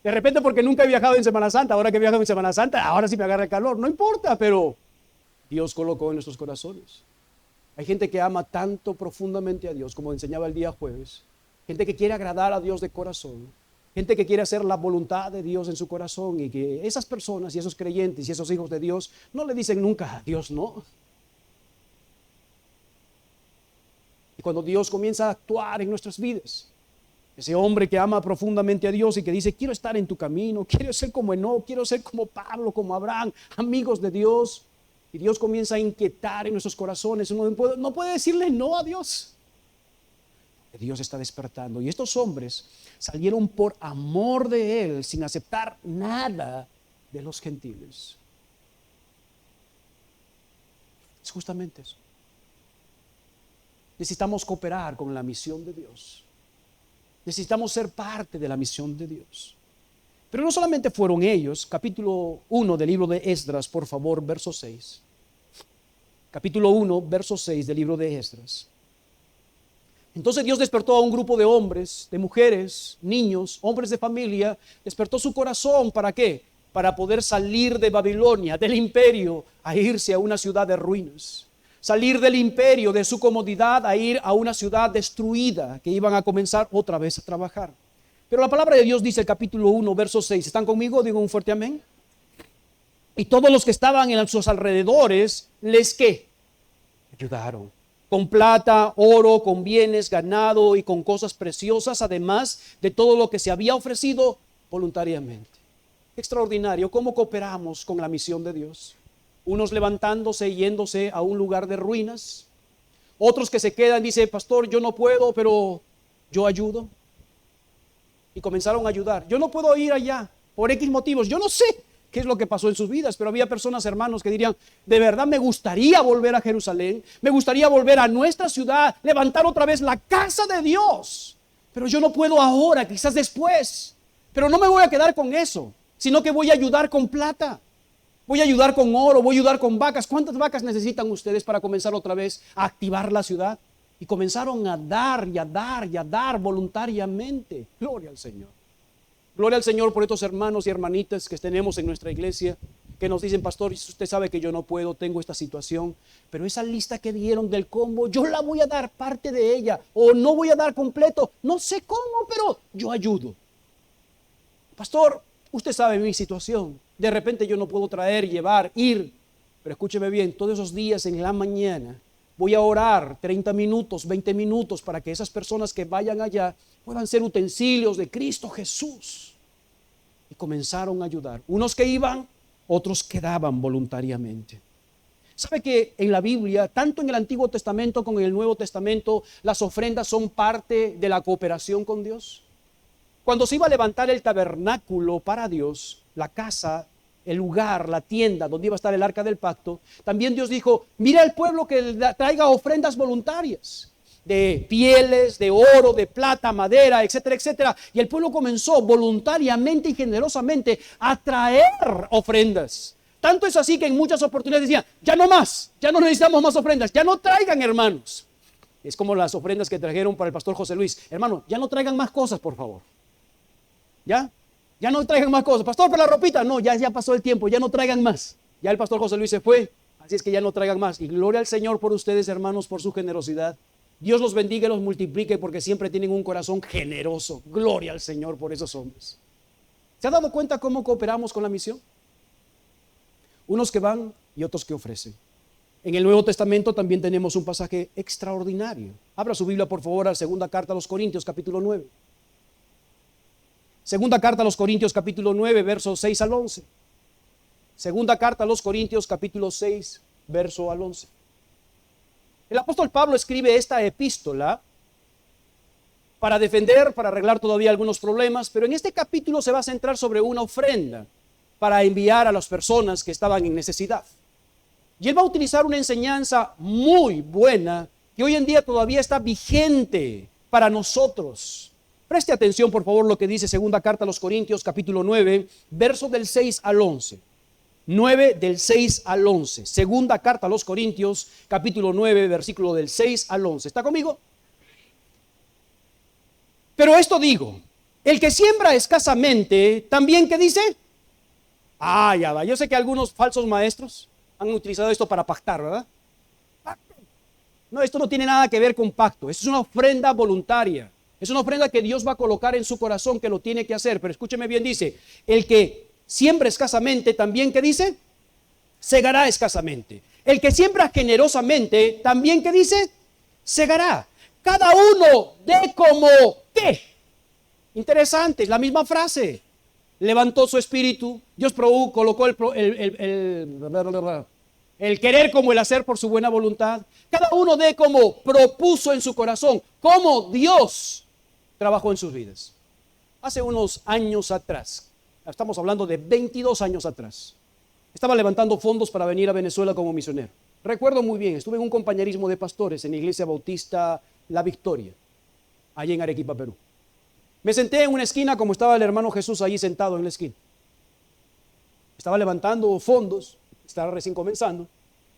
De repente porque nunca he viajado en Semana Santa, ahora que viajo en Semana Santa, ahora sí me agarra el calor. No importa, pero Dios colocó en nuestros corazones. Hay gente que ama tanto profundamente a Dios, como enseñaba el día jueves. Gente que quiere agradar a Dios de corazón. Gente que quiere hacer la voluntad de Dios en su corazón, y que esas personas y esos creyentes y esos hijos de Dios no le dicen nunca a Dios no. Y cuando Dios comienza a actuar en nuestras vidas, ese hombre que ama profundamente a Dios y que dice: quiero estar en tu camino, quiero ser como Enoc, quiero ser como Pablo, como Abraham, amigos de Dios. Y Dios comienza a inquietar en nuestros corazones. Uno no puede decirle no a Dios. Dios está despertando. Y estos hombres salieron por amor de Él, sin aceptar nada de los gentiles. Es justamente eso. Necesitamos cooperar con la misión de Dios. Necesitamos ser parte de la misión de Dios. Pero no solamente fueron ellos. Capítulo 1 del libro de Esdras, por favor, verso 6. Capítulo 1, verso 6 del libro de Esdras. Entonces Dios despertó a un grupo de hombres, de mujeres, niños, hombres de familia. Despertó su corazón. ¿Para qué? Para poder salir de Babilonia, del imperio, a irse a una ciudad de ruinas. Salir del imperio, de su comodidad, a ir a una ciudad destruida, que iban a comenzar otra vez a trabajar. Pero la palabra de Dios dice, el capítulo 1, verso 6. ¿Están conmigo? Digo un fuerte amén. Y todos los que estaban en sus alrededores, ¿qué? Ayudaron. Con plata, oro, con bienes, ganado y con cosas preciosas, además de todo lo que se había ofrecido voluntariamente. Extraordinario cómo cooperamos con la misión de Dios. Unos levantándose y yéndose a un lugar de ruinas. Otros que se quedan, dice: pastor, yo no puedo, pero yo ayudo. Y comenzaron a ayudar. Yo no puedo ir allá por X motivos. Yo no sé qué es lo que pasó en sus vidas, pero había personas, hermanos, que dirían: de verdad me gustaría volver a Jerusalén, me gustaría volver a nuestra ciudad, levantar otra vez la casa de Dios, pero yo no puedo ahora, quizás después. Pero no me voy a quedar con eso, sino que voy a ayudar con plata, voy a ayudar con oro, voy a ayudar con vacas. ¿Cuántas vacas necesitan ustedes para comenzar otra vez a activar la ciudad? Y comenzaron a dar y a dar y a dar voluntariamente. Gloria al Señor. Gloria al Señor por estos hermanos y hermanitas que tenemos en nuestra iglesia, que nos dicen: pastor, usted sabe que yo no puedo, tengo esta situación, pero esa lista que dieron del combo, yo la voy a dar parte de ella, o no voy a dar completo, no sé cómo, pero yo ayudo. Pastor, usted sabe mi situación, de repente yo no puedo traer, llevar, ir, pero escúcheme bien, todos esos días en la mañana voy a orar 30 minutos, 20 minutos para que esas personas que vayan allá puedan ser utensilios de Cristo Jesús. Y comenzaron a ayudar. Unos que iban, otros que daban voluntariamente. ¿Sabe que en la Biblia, tanto en el Antiguo Testamento como en el Nuevo Testamento, las ofrendas son parte de la cooperación con Dios? Cuando se iba a levantar el tabernáculo para Dios, la casa, el lugar, la tienda donde iba a estar el arca del pacto, también Dios dijo: mira al pueblo que traiga ofrendas voluntarias, de pieles, de oro, de plata, madera, etcétera, etcétera. Y el pueblo comenzó voluntariamente y generosamente a traer ofrendas. Tanto es así que en muchas oportunidades decían: ya no más, ya no necesitamos más ofrendas, ya no traigan, hermanos. Es como las ofrendas que trajeron para el pastor José Luis: hermano, ya no traigan más cosas, por favor. Ya no traigan más cosas. Pastor, para la ropita, no, ya pasó el tiempo, ya no traigan más. Ya el pastor José Luis se fue, así es que ya no traigan más. Y gloria al Señor por ustedes, hermanos, por su generosidad. Dios los bendiga y los multiplique, porque siempre tienen un corazón generoso. Gloria al Señor por esos hombres. ¿Se ha dado cuenta cómo cooperamos con la misión? Unos que van y otros que ofrecen. En el Nuevo Testamento también tenemos un pasaje extraordinario. Abra su Biblia, por favor, a la segunda carta a los Corintios, capítulo 9. Segunda carta a los Corintios, capítulo 9, versos 6 al 11. Segunda carta a los Corintios, capítulo 6, verso al 11. El apóstol Pablo escribe esta epístola para defender, para arreglar todavía algunos problemas, pero en este capítulo se va a centrar sobre una ofrenda para enviar a las personas que estaban en necesidad. Y él va a utilizar una enseñanza muy buena que hoy en día todavía está vigente para nosotros. Preste atención, por favor, lo que dice segunda carta a los Corintios, capítulo 9, verso del 6 al 11. 9 del 6 al 11. Segunda carta a los Corintios, capítulo 9, versículo del 6 al 11. ¿Está conmigo? Pero esto digo: el que siembra escasamente, también, ¿qué dice? Ya va. Yo sé que algunos falsos maestros han utilizado esto para pactar, ¿verdad? No, esto no tiene nada que ver con pacto. Esto es una ofrenda voluntaria. Es una ofrenda que Dios va a colocar en su corazón, que lo tiene que hacer. Pero escúcheme bien, dice, el que siembra escasamente, también, ¿qué dice? Segará escasamente. El que siembra generosamente, también, ¿qué dice? Segará. Cada uno dé como, ¿qué? Interesante, la misma frase. Levantó su espíritu, Dios colocó el querer como el hacer por su buena voluntad. Cada uno dé como propuso en su corazón, como Dios trabajó en sus vidas. Hace unos años atrás, estamos hablando de 22 años atrás, estaba levantando fondos para venir a Venezuela como misionero. Recuerdo muy bien, estuve en un compañerismo de pastores en la Iglesia Bautista La Victoria, allí en Arequipa, Perú. Me senté en una esquina como estaba el hermano Jesús allí sentado en la esquina. Estaba levantando fondos, estaba recién comenzando,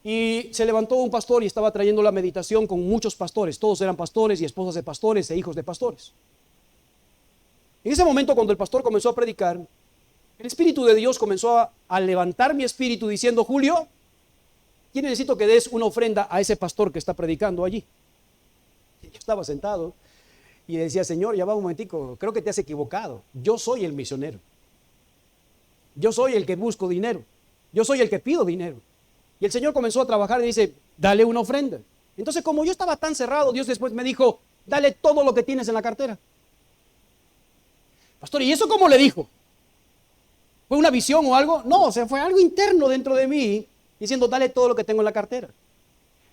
y se levantó un pastor y estaba trayendo la meditación con muchos pastores. Todos eran pastores y esposas de pastores e hijos de pastores. En ese momento, cuando el pastor comenzó a predicar, el Espíritu de Dios comenzó a levantar mi espíritu diciendo: Julio, yo necesito que des una ofrenda a ese pastor que está predicando allí. Y yo estaba sentado y decía: Señor, ya va un momentico, creo que te has equivocado. Yo soy el misionero. Yo soy el que busco dinero. Yo soy el que pido dinero. Y el Señor comenzó a trabajar y dice: dale una ofrenda. Entonces, como yo estaba tan cerrado, Dios después me dijo: dale todo lo que tienes en la cartera. Pastor, ¿y eso cómo le dijo? ¿Fue una visión o algo? No, o sea, fue algo interno dentro de mí, diciendo: dale todo lo que tengo en la cartera.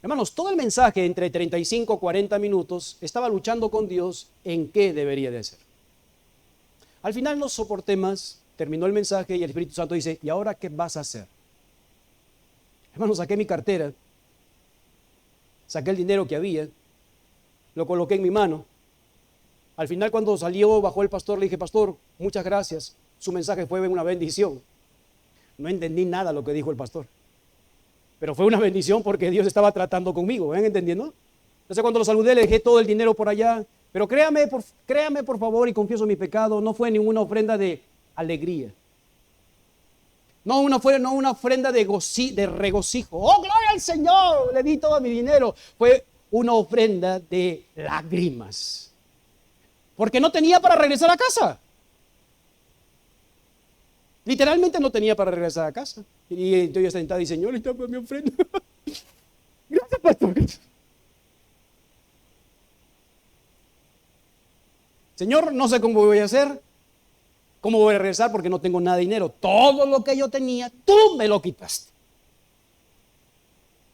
Hermanos, todo el mensaje, entre 35 y 40 minutos, estaba luchando con Dios en qué debería de hacer. Al final no soporté más, terminó el mensaje y el Espíritu Santo dice: ¿y ahora qué vas a hacer? Hermanos, saqué mi cartera, saqué el dinero que había, lo coloqué en mi mano. Al final, cuando salió, bajó el pastor, le dije: pastor, muchas gracias, su mensaje fue una bendición. No entendí nada de lo que dijo el pastor, pero fue una bendición porque Dios estaba tratando conmigo, ¿ven entendiendo? Entonces, cuando lo saludé, le dejé todo el dinero por allá. Pero créame por favor, y confieso mi pecado, no fue ninguna ofrenda de alegría. No una ofrenda de regocijo. ¡Oh, gloria al Señor! Le di todo mi dinero. Fue una ofrenda de lágrimas. Porque no tenía para regresar a casa. Literalmente no tenía para regresar a casa. Y entonces yo sentado y: Señor, está por mi ofrenda. Gracias, pastor. Señor, no sé cómo voy a hacer. ¿Cómo voy a regresar? Porque no tengo nada de dinero. Todo lo que yo tenía, tú me lo quitaste.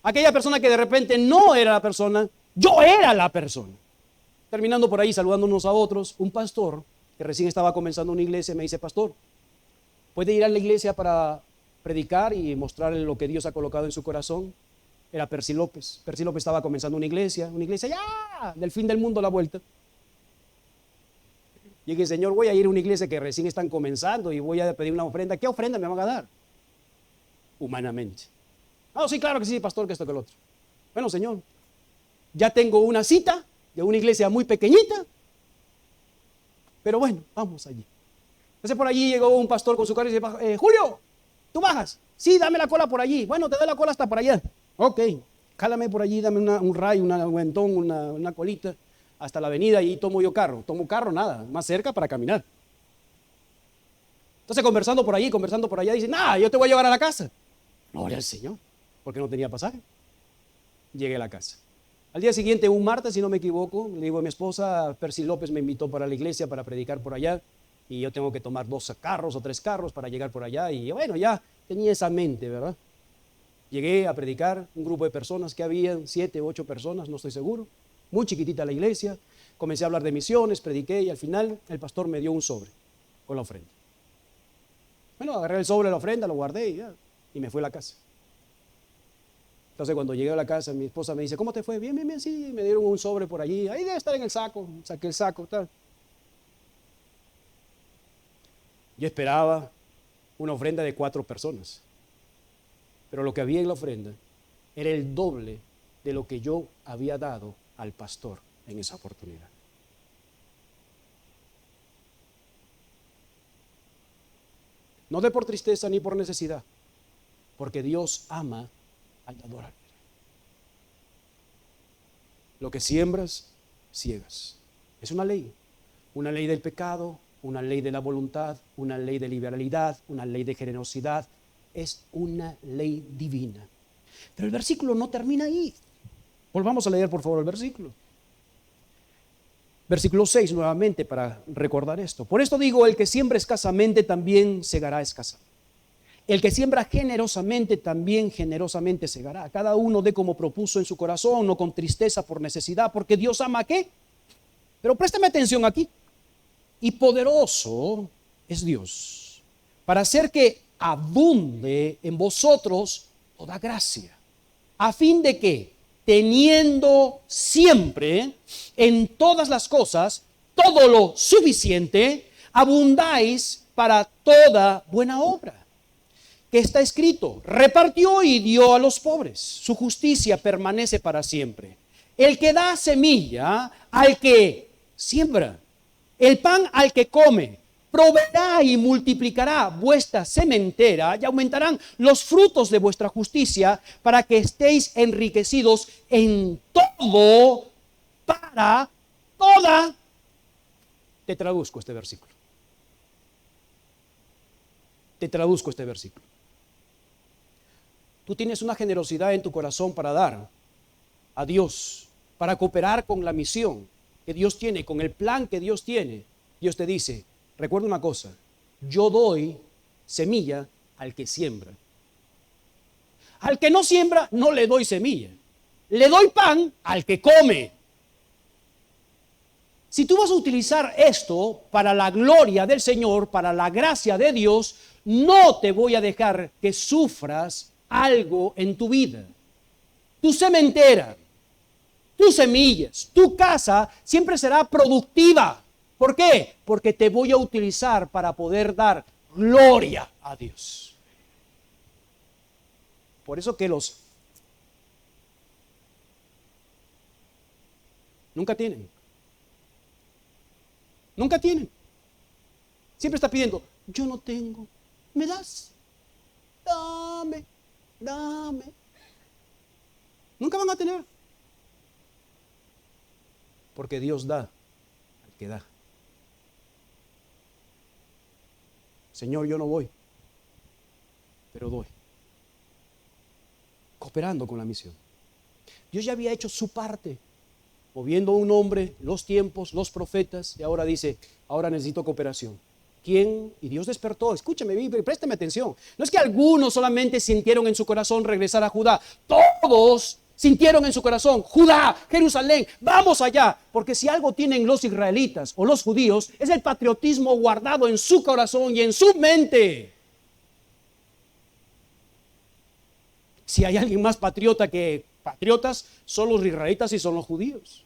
Aquella persona que de repente no era la persona, yo era la persona. Terminando por ahí, saludándonos a otros, un pastor que recién estaba comenzando una iglesia me dice: pastor, ¿puede ir a la iglesia para predicar y mostrarle lo que Dios ha colocado en su corazón? Era Percy López. Percy López estaba comenzando una iglesia ya del fin del mundo a la vuelta. Y dije: Señor, voy a ir a una iglesia que recién están comenzando y voy a pedir una ofrenda. ¿Qué ofrenda me van a dar? Humanamente. Ah, sí, claro que sí, pastor, que esto, que el otro. Bueno, Señor, ya tengo una cita de una iglesia muy pequeñita, pero bueno, vamos allí. Entonces por allí llegó un pastor con su carro y dice: Julio, ¿tú bajas? Sí, dame la cola por allí. Bueno, te doy la cola hasta por allá. Ok, cálame por allí, dame un ray, un aguentón, una colita, hasta la avenida, y tomo yo carro. Tomo carro, nada, más cerca para caminar. Entonces conversando por allá, dice: yo te voy a llevar a la casa. Gloria al Señor, porque no tenía pasaje. Llegué a la casa. Al día siguiente, un martes, si no me equivoco, le digo a mi esposa: Percy López me invitó para la iglesia para predicar por allá, y yo tengo que tomar 2 carros o 3 carros para llegar por allá. Y bueno, ya tenía esa mente, ¿verdad? Llegué a predicar, un grupo de personas que había, 7 u 8 personas, no estoy seguro, muy chiquitita la iglesia. Comencé a hablar de misiones, prediqué, y al final el pastor me dio un sobre con la ofrenda. Bueno, agarré el sobre de la ofrenda, lo guardé y me fui a la casa. Entonces, cuando llegué a la casa, mi esposa me dice: ¿cómo te fue? Bien, bien, bien, sí. Me dieron un sobre por allí. Ahí debe estar en el saco. Saqué el saco, tal. Yo esperaba una ofrenda de 4 personas. Pero lo que había en la ofrenda era el doble de lo que yo había dado al pastor en esa oportunidad. No de por tristeza ni por necesidad, porque Dios ama al dador alegre. Lo que siembras, ciegas. Es una ley. Una ley del pecado, una ley de la voluntad, una ley de liberalidad, una ley de generosidad. Es una ley divina. Pero el versículo no termina ahí. Volvamos a leer por favor el versículo. Versículo 6 nuevamente para recordar esto. Por esto digo, el que siembra escasamente también segará escasamente. El que siembra generosamente también generosamente segará. Cada uno dé como propuso en su corazón, no con tristeza por necesidad, porque Dios ama ¿a qué? Pero préstame atención aquí. Y poderoso es Dios para hacer que abunde en vosotros toda gracia, a fin de que, teniendo siempre en todas las cosas todo lo suficiente, abundáis para toda buena obra. Que está escrito, repartió y dio a los pobres, su justicia permanece para siempre. El que da semilla al que siembra, el pan al que come, proveerá y multiplicará vuestra sementera y aumentarán los frutos de vuestra justicia para que estéis enriquecidos en todo para toda. Te traduzco este versículo. Tú tienes una generosidad en tu corazón para dar a Dios, para cooperar con la misión que Dios tiene, con el plan que Dios tiene. Dios te dice, recuerda una cosa, yo doy semilla al que siembra. Al que no siembra, no le doy semilla. Le doy pan al que come. Si tú vas a utilizar esto para la gloria del Señor, para la gracia de Dios, no te voy a dejar que sufras algo en tu vida. Tu sementera, tus semillas, tu casa siempre será productiva. ¿Por qué? Porque te voy a utilizar para poder dar gloria a Dios. Por eso que los nunca tienen. Siempre está pidiendo, yo no tengo, ¿me das? Dame. Nunca van a tener. Porque Dios da al que da. Señor, yo no voy, pero doy. Cooperando con la misión. Dios ya había hecho su parte, moviendo a un hombre, los tiempos, los profetas, y ahora dice, ahora necesito cooperación. ¿Quién? Y Dios despertó. Escúchame, préstame atención. No es que algunos solamente sintieron en su corazón regresar a Judá. Todos sintieron en su corazón, Judá, Jerusalén, vamos allá. Porque si algo tienen los israelitas o los judíos, es el patriotismo guardado en su corazón y en su mente. Si hay alguien más patriota que patriotas, son los israelitas y son los judíos.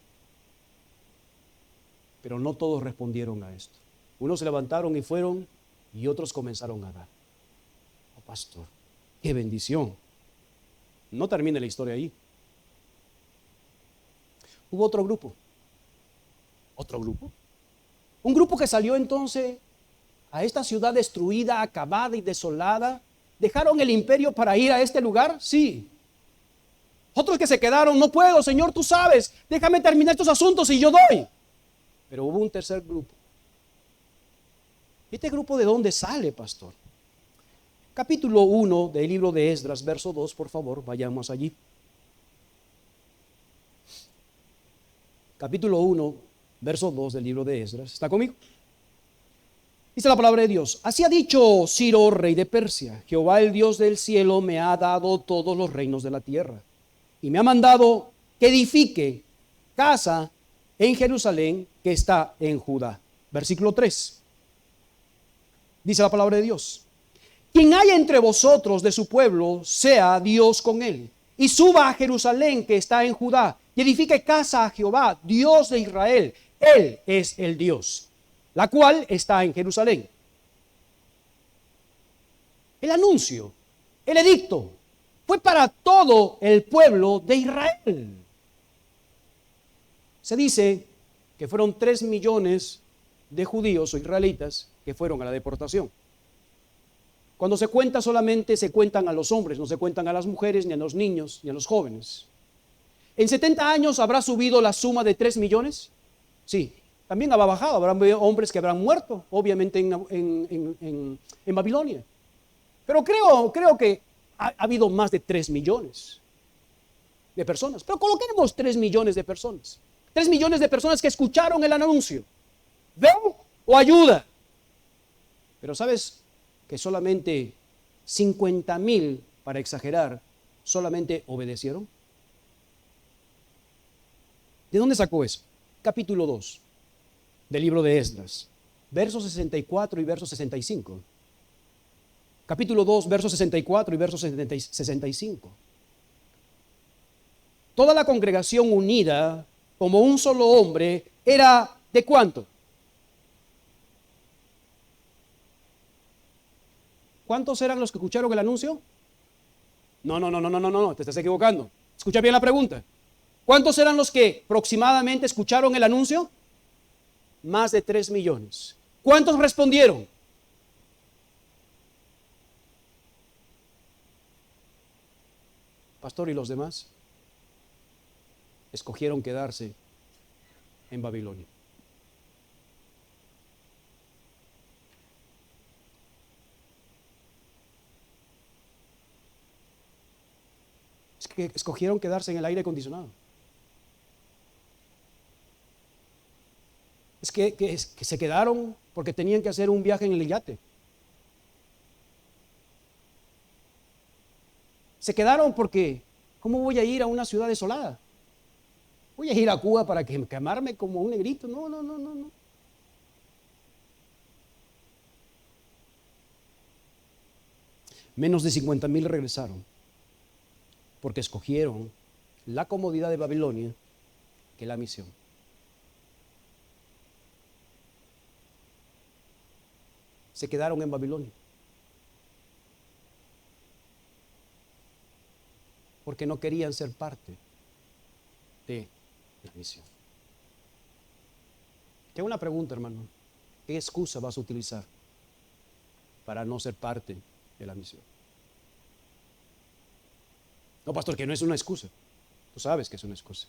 Pero no todos respondieron a esto. Unos se levantaron y fueron, y otros comenzaron a dar. Oh, pastor, qué bendición. No termina la historia ahí. Hubo otro grupo. Un grupo que salió entonces a esta ciudad destruida, acabada y desolada. ¿Dejaron el imperio para ir a este lugar? Sí. Otros que se quedaron, no puedo, Señor, tú sabes, déjame terminar estos asuntos y yo doy. Pero hubo un tercer grupo. ¿Este grupo de dónde sale, pastor? Capítulo 1 del libro de Esdras, verso 2, por favor, vayamos allí. Capítulo 1, verso 2 del libro de Esdras. ¿Está conmigo? Dice la palabra de Dios. Así ha dicho Ciro, rey de Persia: Jehová, el Dios del cielo, me ha dado todos los reinos de la tierra, y me ha mandado que edifique casa en Jerusalén, que está en Judá. Versículo 3. Dice la palabra de Dios: quien haya entre vosotros de su pueblo, sea Dios con él, y suba a Jerusalén, que está en Judá, y edifique casa a Jehová, Dios de Israel. Él es el Dios, la cual está en Jerusalén. El anuncio, el edicto, fue para todo el pueblo de Israel. Se dice que fueron 3 millones de judíos o israelitas que fueron a la deportación. Cuando se cuenta, solamente se cuentan a los hombres, no se cuentan a las mujeres, ni a los niños, ni a los jóvenes. ¿En 70 años habrá subido la suma de 3 millones? Sí. También habrá bajado, habrá hombres que habrán muerto, obviamente en Babilonia. Pero creo que ha habido más de 3 millones de personas. Pero coloquemos 3 millones de personas. 3 millones de personas que escucharon el anuncio. Ven o ayuda. Pero ¿sabes que solamente 50,000, para exagerar, solamente obedecieron? ¿De dónde sacó eso? Capítulo 2 del libro de Esdras, versos 64 y versos 65. Capítulo 2, versos 64 y versos 65. Toda la congregación unida como un solo hombre era ¿de cuánto? ¿Cuántos eran los que escucharon el anuncio? No, te estás equivocando. Escucha bien la pregunta. ¿Cuántos eran los que aproximadamente escucharon el anuncio? Más de 3 millones. ¿Cuántos respondieron? Pastor, ¿y los demás? Escogieron quedarse en Babilonia. Es que escogieron quedarse en el aire acondicionado. Es que se quedaron porque tenían que hacer un viaje en el yate. Se quedaron porque, ¿cómo voy a ir a una ciudad desolada? Voy a ir a Cuba para quemarme como un negrito. No. Menos de 50,000 regresaron porque escogieron la comodidad de Babilonia que la misión. Se quedaron en Babilonia porque no querían ser parte de la misión. Te hago una pregunta, hermano. ¿Qué excusa vas a utilizar para no ser parte de la misión? No, pastor, que no es una excusa. Tú sabes que es una excusa.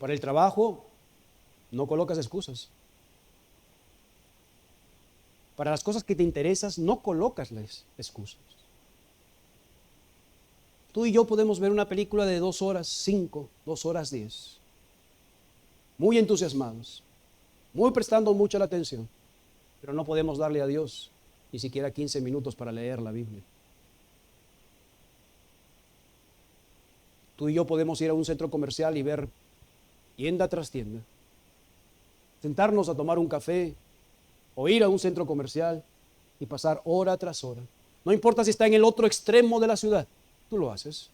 Para el trabajo no colocas excusas. Para las cosas que te interesan no colocas las excusas. Tú y yo podemos ver una película de 2 horas 5, 2 horas 10. Muy entusiasmados, muy prestando mucha la atención, pero no podemos darle a Dios ni siquiera 15 minutos para leer la Biblia. Tú y yo podemos ir a un centro comercial y ver tienda tras tienda, sentarnos a tomar un café o ir a un centro comercial y pasar hora tras hora. No importa si está en el otro extremo de la ciudad, tú lo haces.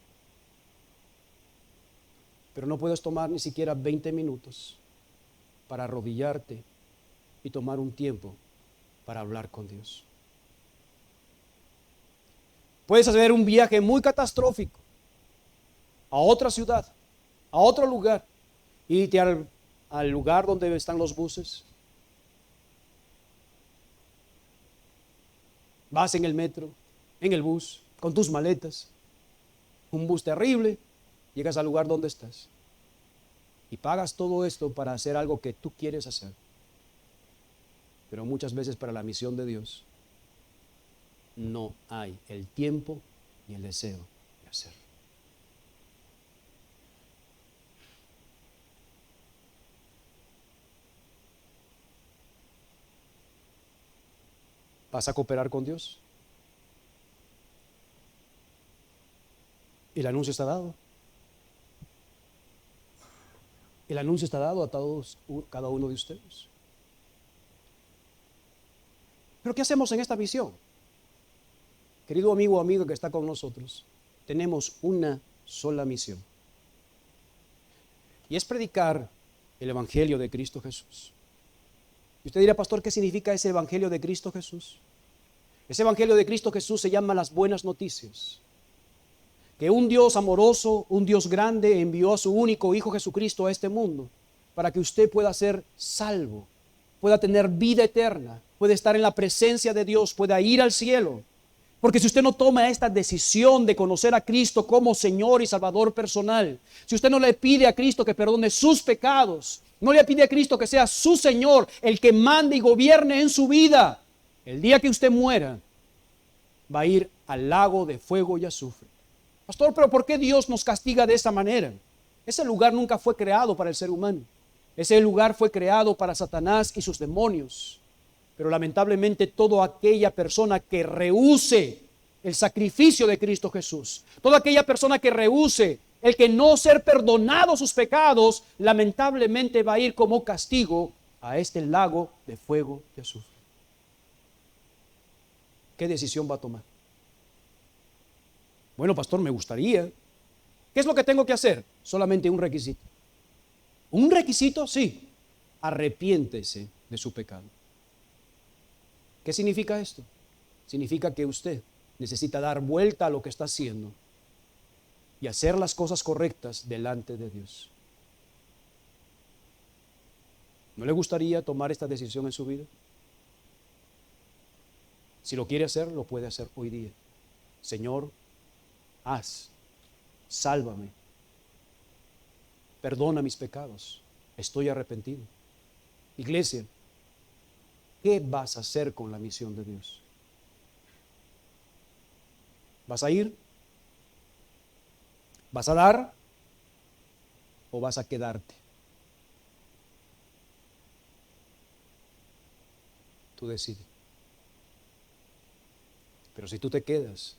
Pero no puedes tomar ni siquiera 20 minutos para arrodillarte y tomar un tiempo para hablar con Dios. Puedes hacer un viaje muy catastrófico a otra ciudad, a otro lugar, irte al lugar donde están los buses. Vas en el metro, en el bus, con tus maletas, un bus terrible, llegas al lugar donde estás y pagas todo esto para hacer algo que tú quieres hacer, pero muchas veces para la misión de Dios no hay el tiempo ni el deseo de hacerlo. ¿Vas a cooperar con Dios? El anuncio está dado. El anuncio está dado a todos, cada uno de ustedes. Pero ¿qué hacemos en esta misión? Querido amigo o amiga que está con nosotros, tenemos una sola misión. Y es predicar el Evangelio de Cristo Jesús. Y usted dirá, pastor, ¿qué significa ese Evangelio de Cristo Jesús? Ese Evangelio de Cristo Jesús se llama las buenas noticias. Que un Dios amoroso, un Dios grande, envió a su único Hijo Jesucristo a este mundo para que usted pueda ser salvo, pueda tener vida eterna, pueda estar en la presencia de Dios, pueda ir al cielo. Porque si usted no toma esta decisión de conocer a Cristo como Señor y Salvador personal, si usted no le pide a Cristo que perdone sus pecados, no le pide a Cristo que sea su Señor, el que mande y gobierne en su vida, el día que usted muera, va a ir al lago de fuego y azufre. Pastor, pero ¿por qué Dios nos castiga de esa manera? Ese lugar nunca fue creado para el ser humano. Ese lugar fue creado para Satanás y sus demonios. Pero lamentablemente toda aquella persona que rehúse el sacrificio de Cristo Jesús, toda aquella persona que rehúse el que no ser perdonado sus pecados, lamentablemente va a ir como castigo a este lago de fuego y azufre. ¿Qué decisión va a tomar? Bueno, pastor, me gustaría. ¿Qué es lo que tengo que hacer? Solamente un requisito. ¿Un requisito? Sí. Arrepiéntese de su pecado. ¿Qué significa esto? Significa que usted necesita dar vuelta a lo que está haciendo y hacer las cosas correctas delante de Dios. ¿No le gustaría tomar esta decisión en su vida? Si lo quiere hacer, lo puede hacer hoy día. Señor, sálvame, perdona mis pecados, estoy arrepentido. Iglesia, ¿qué vas a hacer con la misión de Dios? ¿Vas a ir? ¿Vas a dar? ¿O vas a quedarte? Tú decides. Pero si tú te quedas,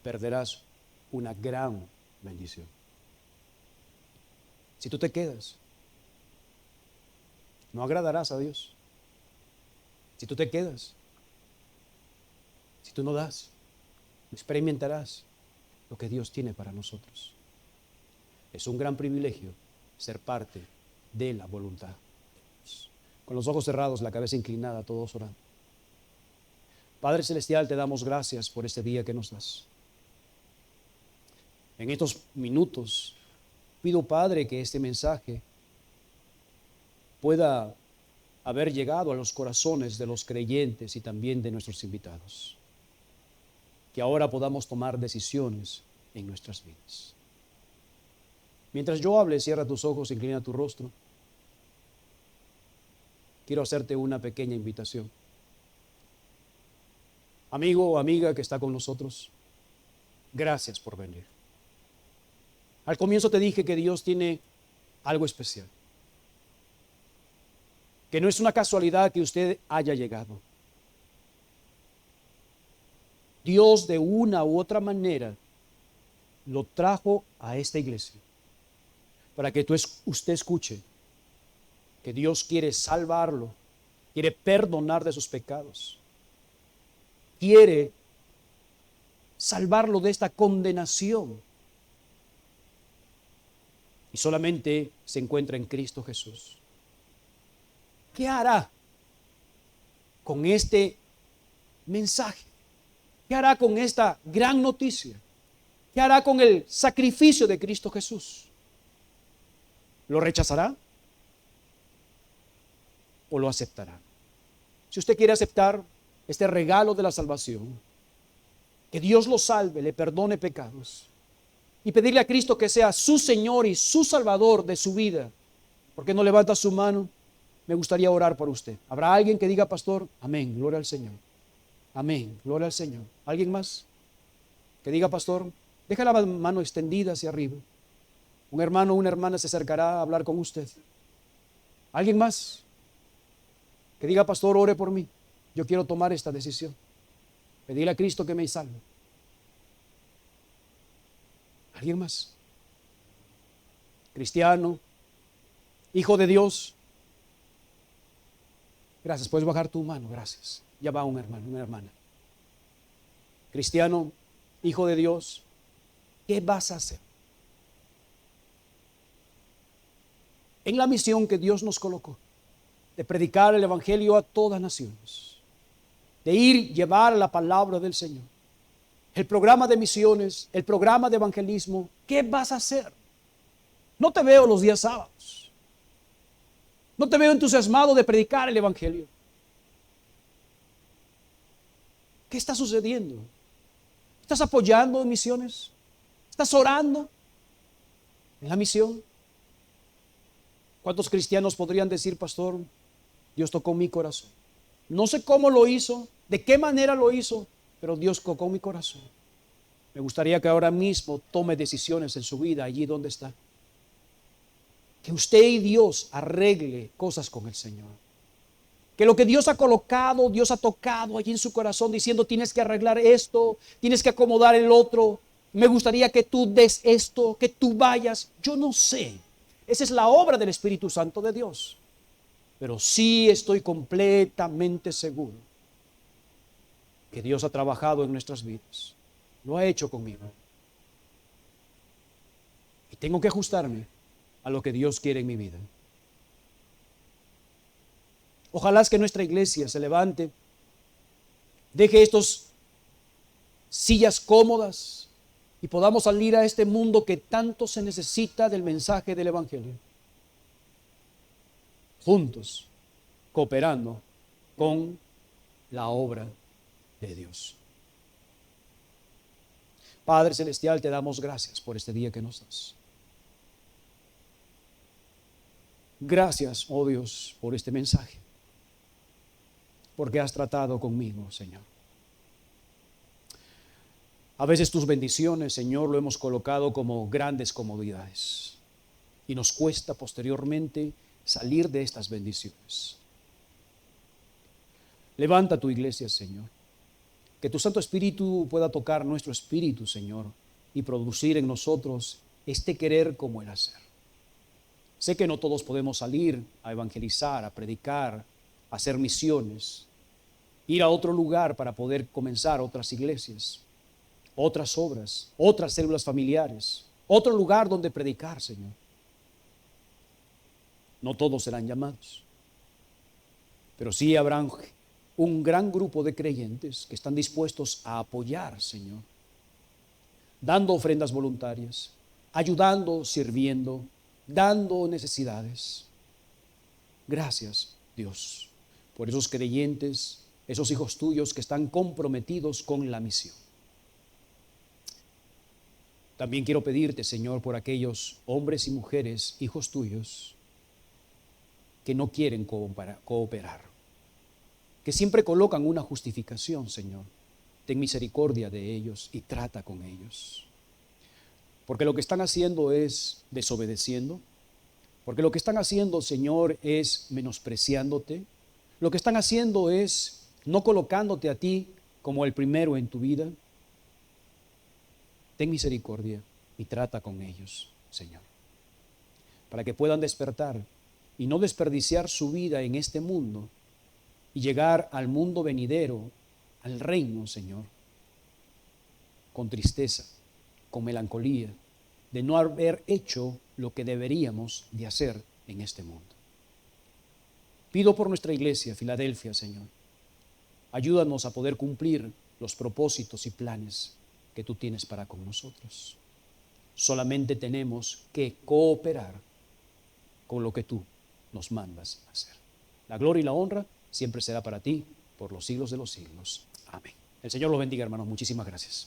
perderás una gran bendición. Si tú te quedas, no agradarás a Dios. Si tú te quedas, si tú no das, no experimentarás lo que Dios tiene para nosotros. Es un gran privilegio ser parte de la voluntad de Dios. Con los ojos cerrados, la cabeza inclinada, todos orando. Padre Celestial, te damos gracias por este día que nos das. En estos minutos, pido, Padre, que este mensaje pueda haber llegado a los corazones de los creyentes y también de nuestros invitados. Que ahora podamos tomar decisiones en nuestras vidas. Mientras yo hable, cierra tus ojos, inclina tu rostro. Quiero hacerte una pequeña invitación. Amigo o amiga que está con nosotros, gracias por venir. Al comienzo te dije que Dios tiene algo especial. Que no es una casualidad que usted haya llegado. Dios de una u otra manera lo trajo a esta iglesia para que usted escuche que Dios quiere salvarlo, quiere perdonar de sus pecados, quiere salvarlo de esta condenación. Y solamente se encuentra en Cristo Jesús. ¿Qué hará con este mensaje? ¿Qué hará con esta gran noticia? ¿Qué hará con el sacrificio de Cristo Jesús? ¿Lo rechazará o lo aceptará? Si usted quiere aceptar este regalo de la salvación, que Dios lo salve, le perdone pecados y pedirle a Cristo que sea su Señor y su Salvador de su vida, ¿por qué no levanta su mano? Me gustaría orar por usted. ¿Habrá alguien que diga, pastor? Amén, gloria al Señor. Amén, gloria al Señor. ¿Alguien más que diga, pastor? Deja la mano extendida hacia arriba. Un hermano o una hermana se acercará a hablar con usted. ¿Alguien más que diga, pastor, ore por mí? Yo quiero tomar esta decisión. Pedirle a Cristo que me salve. ¿Alguien más? Cristiano, hijo de Dios. Gracias, puedes bajar tu mano, gracias. Ya va un hermano, una hermana. Cristiano, hijo de Dios, ¿qué vas a hacer en la misión que Dios nos colocó? De predicar el evangelio a todas naciones, de ir, llevar la palabra del Señor. El programa de misiones, el programa de evangelismo, ¿qué vas a hacer? No te veo los días sábados. No te veo entusiasmado de predicar el evangelio. ¿Qué está sucediendo? ¿Estás apoyando en misiones? ¿Estás orando en la misión? ¿Cuántos cristianos podrían decir, pastor, Dios tocó mi corazón? No sé cómo lo hizo, de qué manera lo hizo, pero Dios tocó mi corazón. Me gustaría que ahora mismo tome decisiones en su vida allí donde está. Que usted y Dios arregle cosas con el Señor. Que lo que Dios ha colocado, Dios ha tocado allí en su corazón diciendo, tienes que arreglar esto, tienes que acomodar el otro. Me gustaría que tú des esto, que tú vayas. Yo no sé. Esa es la obra del Espíritu Santo de Dios. Pero sí estoy completamente seguro que Dios ha trabajado en nuestras vidas. Lo ha hecho conmigo. Y tengo que ajustarme a lo que Dios quiere en mi vida. Ojalá es que nuestra iglesia se levante, deje estos sillas cómodas y podamos salir a este mundo que tanto se necesita del mensaje del evangelio. Juntos, cooperando con la obra de Dios. Padre Celestial, te damos gracias por este día que nos das. Gracias, oh Dios, por este mensaje, porque has tratado conmigo, Señor. A veces tus bendiciones, Señor, lo hemos colocado como grandes comodidades y nos cuesta posteriormente salir de estas bendiciones. Levanta tu iglesia, Señor. Que tu Santo Espíritu pueda tocar nuestro espíritu, Señor, y producir en nosotros este querer como el hacer. Sé que no todos podemos salir a evangelizar, a predicar, a hacer misiones, ir a otro lugar para poder comenzar otras iglesias, otras obras, otras células familiares, otro lugar donde predicar, Señor. No todos serán llamados, pero sí habrán un gran grupo de creyentes que están dispuestos a apoyar, Señor, dando ofrendas voluntarias, ayudando, sirviendo, dando necesidades. Gracias, Dios, por esos creyentes, esos hijos tuyos que están comprometidos con la misión. También quiero pedirte, Señor, por aquellos hombres y mujeres, hijos tuyos, que no quieren cooperar, que siempre colocan una justificación, Señor. Ten misericordia de ellos y trata con ellos. Porque lo que están haciendo es desobedeciendo. Porque lo que están haciendo, Señor, es menospreciándote. Lo que están haciendo es no colocándote a ti como el primero en tu vida. Ten misericordia y trata con ellos, Señor. Para que puedan despertar y no desperdiciar su vida en este mundo y llegar al mundo venidero, al reino, Señor, con tristeza, con melancolía, de no haber hecho lo que deberíamos de hacer en este mundo. Pido por nuestra iglesia, Filadelfia, Señor. Ayúdanos a poder cumplir los propósitos y planes que tú tienes para con nosotros. Solamente tenemos que cooperar con lo que tú nos mandas a hacer. La gloria y la honra siempre será para ti por los siglos de los siglos. Amén. El Señor los bendiga, hermanos. Muchísimas gracias.